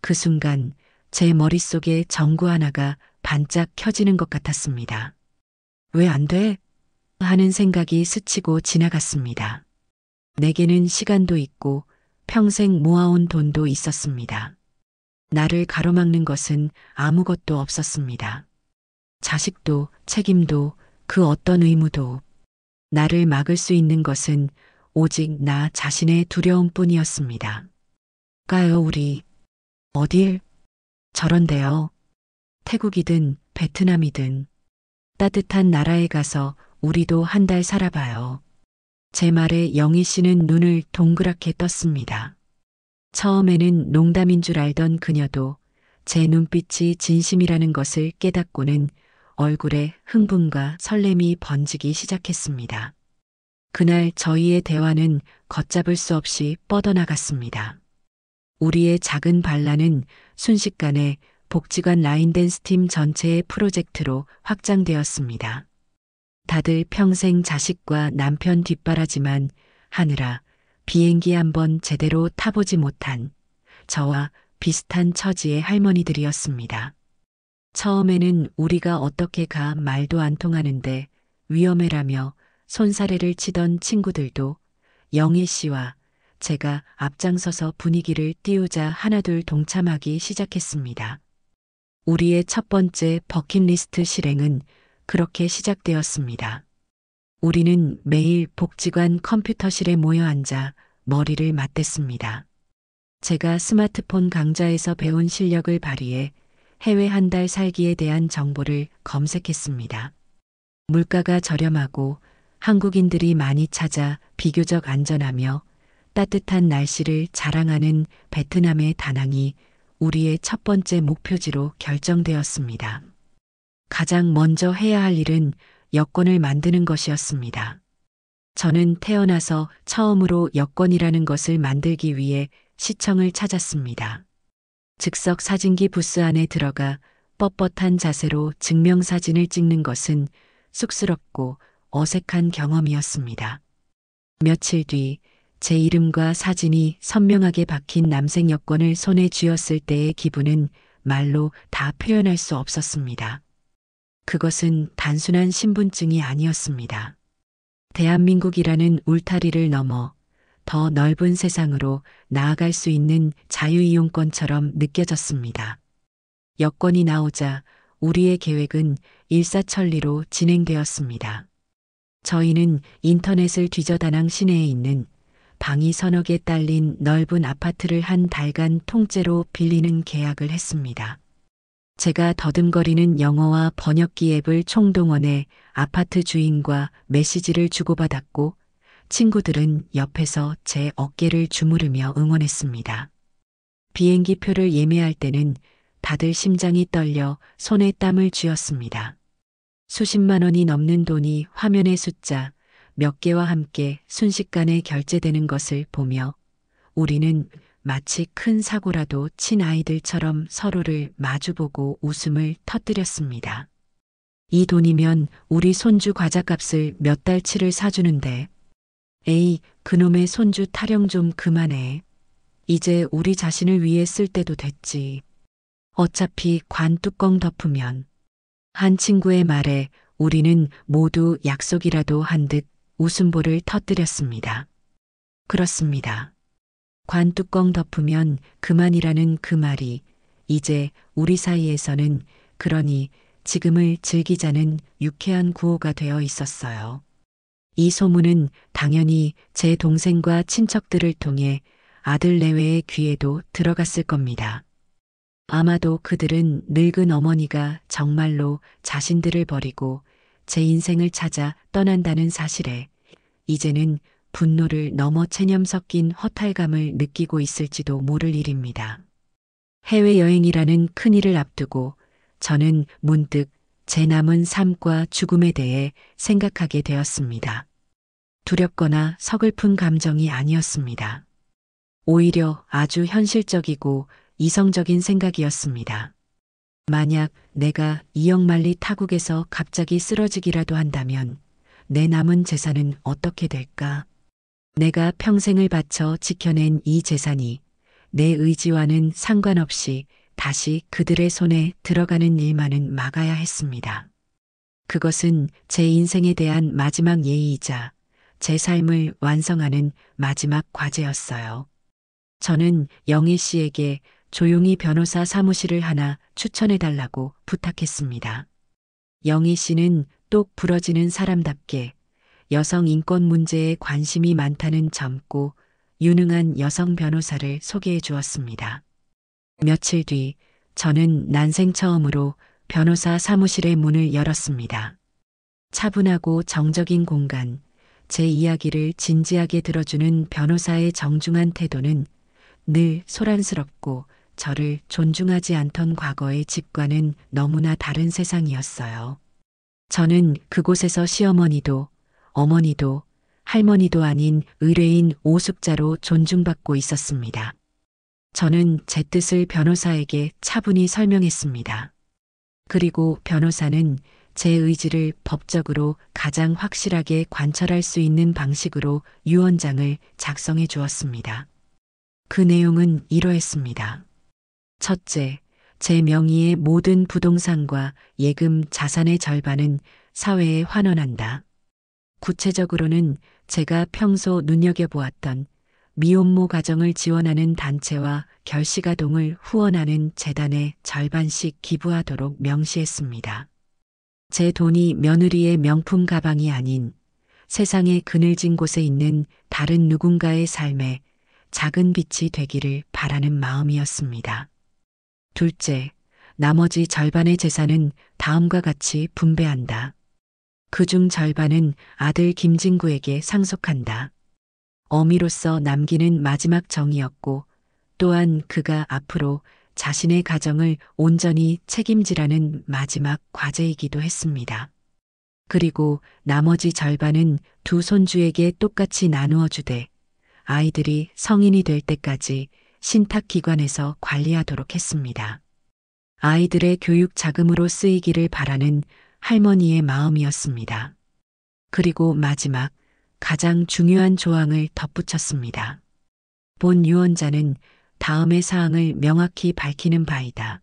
S1: 그 순간 제 머릿속에 전구 하나가 반짝 켜지는 것 같았습니다. 왜 안 돼? 하는 생각이 스치고 지나갔습니다. 내게는 시간도 있고 평생 모아온 돈도 있었습니다. 나를 가로막는 것은 아무것도 없었습니다. 자식도 책임도 그 어떤 의무도 나를 막을 수 있는 것은 오직 나 자신의 두려움뿐이었습니다. 가요 우리. 어딜? 저런데요. 태국이든 베트남이든 따뜻한 나라에 가서 우리도 한 달 살아봐요. 제 말에 영희 씨는 눈을 동그랗게 떴습니다. 처음에는 농담인 줄 알던 그녀도 제 눈빛이 진심이라는 것을 깨닫고는 얼굴에 흥분과 설렘이 번지기 시작했습니다. 그날 저희의 대화는 걷잡을 수 없이 뻗어나갔습니다. 우리의 작은 반란은 순식간에 복지관 라인댄스 팀 전체의 프로젝트로 확장되었습니다. 다들 평생 자식과 남편 뒷바라지만 하느라 비행기 한번 제대로 타보지 못한 저와 비슷한 처지의 할머니들이었습니다. 처음에는 우리가 어떻게 가 말도 안 통하는데 위험해라며 손사래를 치던 친구들도 영희 씨와 제가 앞장서서 분위기를 띄우자 하나둘 동참하기 시작했습니다. 우리의 첫 번째 버킷리스트 실행은 그렇게 시작되었습니다. 우리는 매일 복지관 컴퓨터실에 모여 앉아 머리를 맞댔습니다. 제가 스마트폰 강좌에서 배운 실력을 발휘해 해외 한 달 살기에 대한 정보를 검색했습니다. 물가가 저렴하고 한국인들이 많이 찾아 비교적 안전하며 따뜻한 날씨를 자랑하는 베트남의 다낭이 우리의 첫 번째 목표지로 결정되었습니다. 가장 먼저 해야 할 일은 여권을 만드는 것이었습니다. 저는 태어나서 처음으로 여권이라는 것을 만들기 위해 시청을 찾았습니다. 즉석 사진기 부스 안에 들어가 뻣뻣한 자세로 증명사진을 찍는 것은 쑥스럽고 어색한 경험이었습니다. 며칠 뒤 제 이름과 사진이 선명하게 박힌 남색 여권을 손에 쥐었을 때의 기분은 말로 다 표현할 수 없었습니다. 그것은 단순한 신분증이 아니었습니다. 대한민국이라는 울타리를 넘어 더 넓은 세상으로 나아갈 수 있는 자유이용권처럼 느껴졌습니다. 여권이 나오자 우리의 계획은 일사천리로 진행되었습니다. 저희는 인터넷을 뒤져 다낭 시내에 있는 방이 서너 개 딸린 넓은 아파트를 한 달간 통째로 빌리는 계약을 했습니다. 제가 더듬거리는 영어와 번역기 앱을 총동원해 아파트 주인과 메시지를 주고받았고 친구들은 옆에서 제 어깨를 주무르며 응원했습니다. 비행기 표를 예매할 때는 다들 심장이 떨려 손에 땀을 쥐었습니다. 수십만 원이 넘는 돈이 화면의 숫자 몇 개와 함께 순식간에 결제되는 것을 보며 우리는 마치 큰 사고라도 친 아이들처럼 서로를 마주보고 웃음을 터뜨렸습니다. 이 돈이면 우리 손주 과자값을 몇 달치를 사주는데. 에이, 그놈의 손주 타령 좀 그만해. 이제 우리 자신을 위해 쓸 때도 됐지. 어차피 관 뚜껑 덮으면. 한 친구의 말에 우리는 모두 약속이라도 한 듯 웃음보를 터뜨렸습니다. 그렇습니다. 관 뚜껑 덮으면 그만이라는 그 말이 이제 우리 사이에서는 그러니 지금을 즐기자는 유쾌한 구호가 되어 있었어요. 이 소문은 당연히 제 동생과 친척들을 통해 아들 내외의 귀에도 들어갔을 겁니다. 아마도 그들은 늙은 어머니가 정말로 자신들을 버리고 제 인생을 찾아 떠난다는 사실에 이제는 분노를 넘어 체념 섞인 허탈감을 느끼고 있을지도 모를 일입니다. 해외여행이라는 큰일을 앞두고 저는 문득 제 남은 삶과 죽음에 대해 생각하게 되었습니다. 두렵거나 서글픈 감정이 아니었습니다. 오히려 아주 현실적이고 이성적인 생각이었습니다. 만약 내가 이역만리 타국에서 갑자기 쓰러지기라도 한다면 내 남은 재산은 어떻게 될까? 내가 평생을 바쳐 지켜낸 이 재산이 내 의지와는 상관없이 다시 그들의 손에 들어가는 일만은 막아야 했습니다. 그것은 제 인생에 대한 마지막 예의이자 제 삶을 완성하는 마지막 과제였어요. 저는 영희 씨에게 조용히 변호사 사무실을 하나 추천해달라고 부탁했습니다. 영희 씨는 똑 부러지는 사람답게 여성 인권 문제에 관심이 많다는 젊고 유능한 여성 변호사를 소개해 주었습니다. 며칠 뒤 저는 난생 처음으로 변호사 사무실의 문을 열었습니다. 차분하고 정적인 공간, 제 이야기를 진지하게 들어주는 변호사의 정중한 태도는 늘 소란스럽고 저를 존중하지 않던 과거의 집과는 너무나 다른 세상이었어요. 저는 그곳에서 시어머니도 어머니도 할머니도 아닌 의뢰인 오숙자로 존중받고 있었습니다. 저는 제 뜻을 변호사에게 차분히 설명했습니다. 그리고 변호사는 제 의지를 법적으로 가장 확실하게 관철할 수 있는 방식으로 유언장을 작성해 주었습니다. 그 내용은 이러했습니다. 첫째, 제 명의의 모든 부동산과 예금 자산의 절반은 사회에 환원한다. 구체적으로는 제가 평소 눈여겨보았던 미혼모 가정을 지원하는 단체와 결식아동을 후원하는 재단에 절반씩 기부하도록 명시했습니다. 제 돈이 며느리의 명품 가방이 아닌 세상의 그늘진 곳에 있는 다른 누군가의 삶에 작은 빛이 되기를 바라는 마음이었습니다. 둘째, 나머지 절반의 재산은 다음과 같이 분배한다. 그중 절반은 아들 김진구에게 상속한다. 어미로서 남기는 마지막 정이었고 또한 그가 앞으로 자신의 가정을 온전히 책임지라는 마지막 과제이기도 했습니다. 그리고 나머지 절반은 두 손주에게 똑같이 나누어 주되 아이들이 성인이 될 때까지 신탁기관에서 관리하도록 했습니다. 아이들의 교육 자금으로 쓰이기를 바라는 할머니의 마음이었습니다. 그리고 마지막 가장 중요한 조항을 덧붙였습니다. 본 유언자는 다음의 사항을 명확히 밝히는 바이다.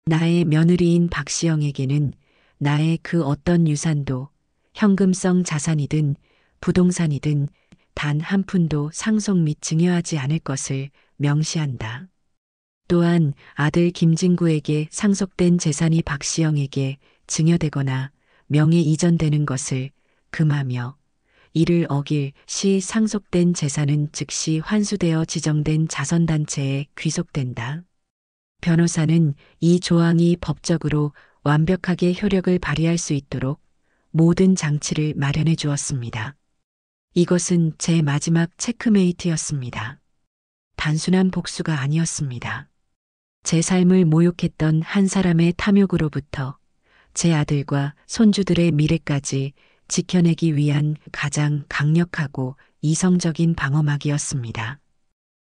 S1: 나의 며느리인 박시영에게는 나의 그 어떤 유산도 현금성 자산이든 부동산이든 단 한 푼도 상속 및 증여하지 않을 것을 명시한다. 또한 아들 김진구에게 상속된 재산이 박시영에게 증여되거나 명예 이전되는 것을 금하며 이를 어길 시 상속된 재산은 즉시 환수되어 지정된 자선단체에 귀속된다. 변호사는 이 조항이 법적으로 완벽하게 효력을 발휘할 수 있도록 모든 장치를 마련해 주었습니다. 이것은 제 마지막 체크메이트였습니다. 단순한 복수가 아니었습니다. 제 삶을 모욕했던 한 사람의 탐욕으로부터 제 아들과 손주들의 미래까지 지켜내기 위한 가장 강력하고 이성적인 방어막이었습니다.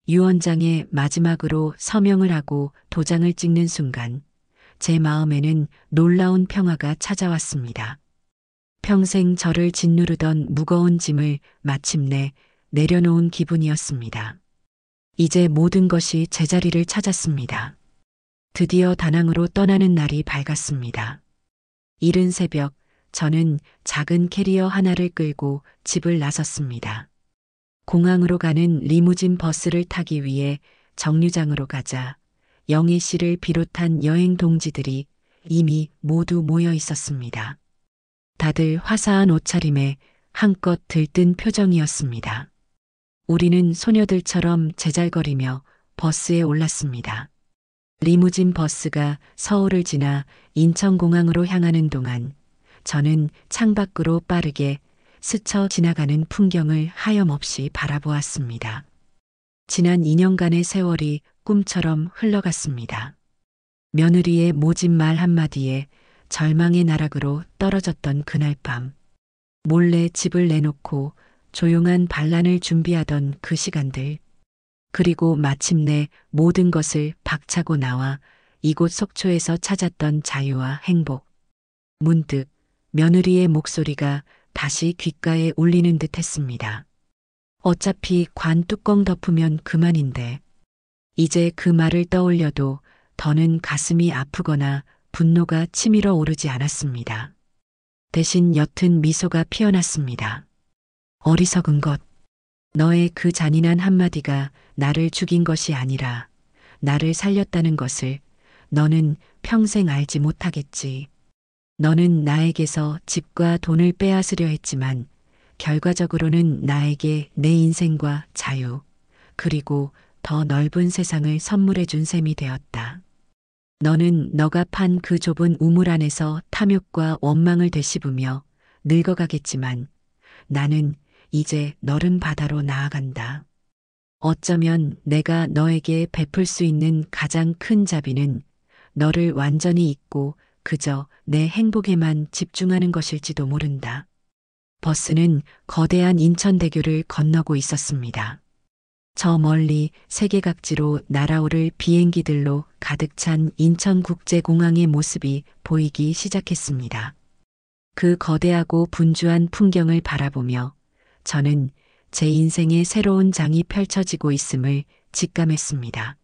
S1: 유언장에 마지막으로 서명을 하고 도장을 찍는 순간 제 마음에는 놀라운 평화가 찾아왔습니다. 평생 저를 짓누르던 무거운 짐을 마침내 내려놓은 기분이었습니다. 이제 모든 것이 제자리를 찾았습니다. 드디어 다낭으로 떠나는 날이 밝았습니다. 이른 새벽 저는 작은 캐리어 하나를 끌고 집을 나섰습니다. 공항으로 가는 리무진 버스를 타기 위해 정류장으로 가자 영희 씨를 비롯한 여행 동지들이 이미 모두 모여 있었습니다. 다들 화사한 옷차림에 한껏 들뜬 표정이었습니다. 우리는 소녀들처럼 제잘거리며 버스에 올랐습니다. 리무진 버스가 서울을 지나 인천공항으로 향하는 동안 저는 창밖으로 빠르게 스쳐 지나가는 풍경을 하염없이 바라보았습니다. 지난 2년간의 세월이 꿈처럼 흘러갔습니다. 며느리의 모진 말 한마디에 절망의 나락으로 떨어졌던 그날 밤, 몰래 집을 내놓고 조용한 반란을 준비하던 그 시간들, 그리고 마침내 모든 것을 박차고 나와 이곳 속초에서 찾았던 자유와 행복. 문득 며느리의 목소리가 다시 귓가에 울리는 듯 했습니다. 어차피 관 뚜껑 덮으면 그만인데. 이제 그 말을 떠올려도 더는 가슴이 아프거나 분노가 치밀어 오르지 않았습니다. 대신 옅은 미소가 피어났습니다. 어리석은 것. 너의 그 잔인한 한마디가 나를 죽인 것이 아니라 나를 살렸다는 것을 너는 평생 알지 못하겠지. 너는 나에게서 집과 돈을 빼앗으려 했지만 결과적으로는 나에게 내 인생과 자유, 그리고 더 넓은 세상을 선물해 준 셈이 되었다. 너는 너가 판 그 좁은 우물 안에서 탐욕과 원망을 되씹으며 늙어가겠지만 나는 이제 너른 바다로 나아간다. 어쩌면 내가 너에게 베풀 수 있는 가장 큰 자비는 너를 완전히 잊고 그저 내 행복에만 집중하는 것일지도 모른다. 버스는 거대한 인천대교를 건너고 있었습니다. 저 멀리 세계각지로 날아오를 비행기들로 가득 찬 인천국제공항의 모습이 보이기 시작했습니다. 그 거대하고 분주한 풍경을 바라보며 저는 제 인생의 새로운 장이 펼쳐지고 있음을 직감했습니다.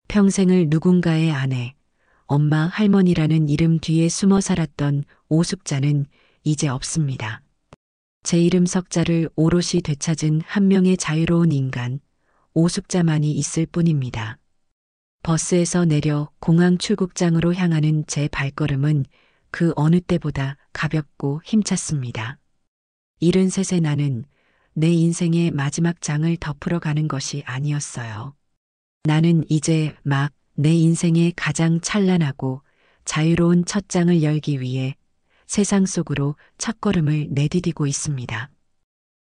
S1: 평생을 누군가의 아내, 엄마, 할머니라는 이름 뒤에 숨어 살았던 오숙자는 이제 없습니다. 제 이름 석자를 오롯이 되찾은 한 명의 자유로운 인간, 오숙자만이 있을 뿐입니다. 버스에서 내려 공항 출국장으로 향하는 제 발걸음은 그 어느 때보다 가볍고 힘찼습니다. 73의 나는 내 인생의 마지막 장을 덮으러 가는 것이 아니었어요. 나는 이제 막 내 인생의 가장 찬란하고 자유로운 첫 장을 열기 위해 세상 속으로 첫걸음을 내디디고 있습니다.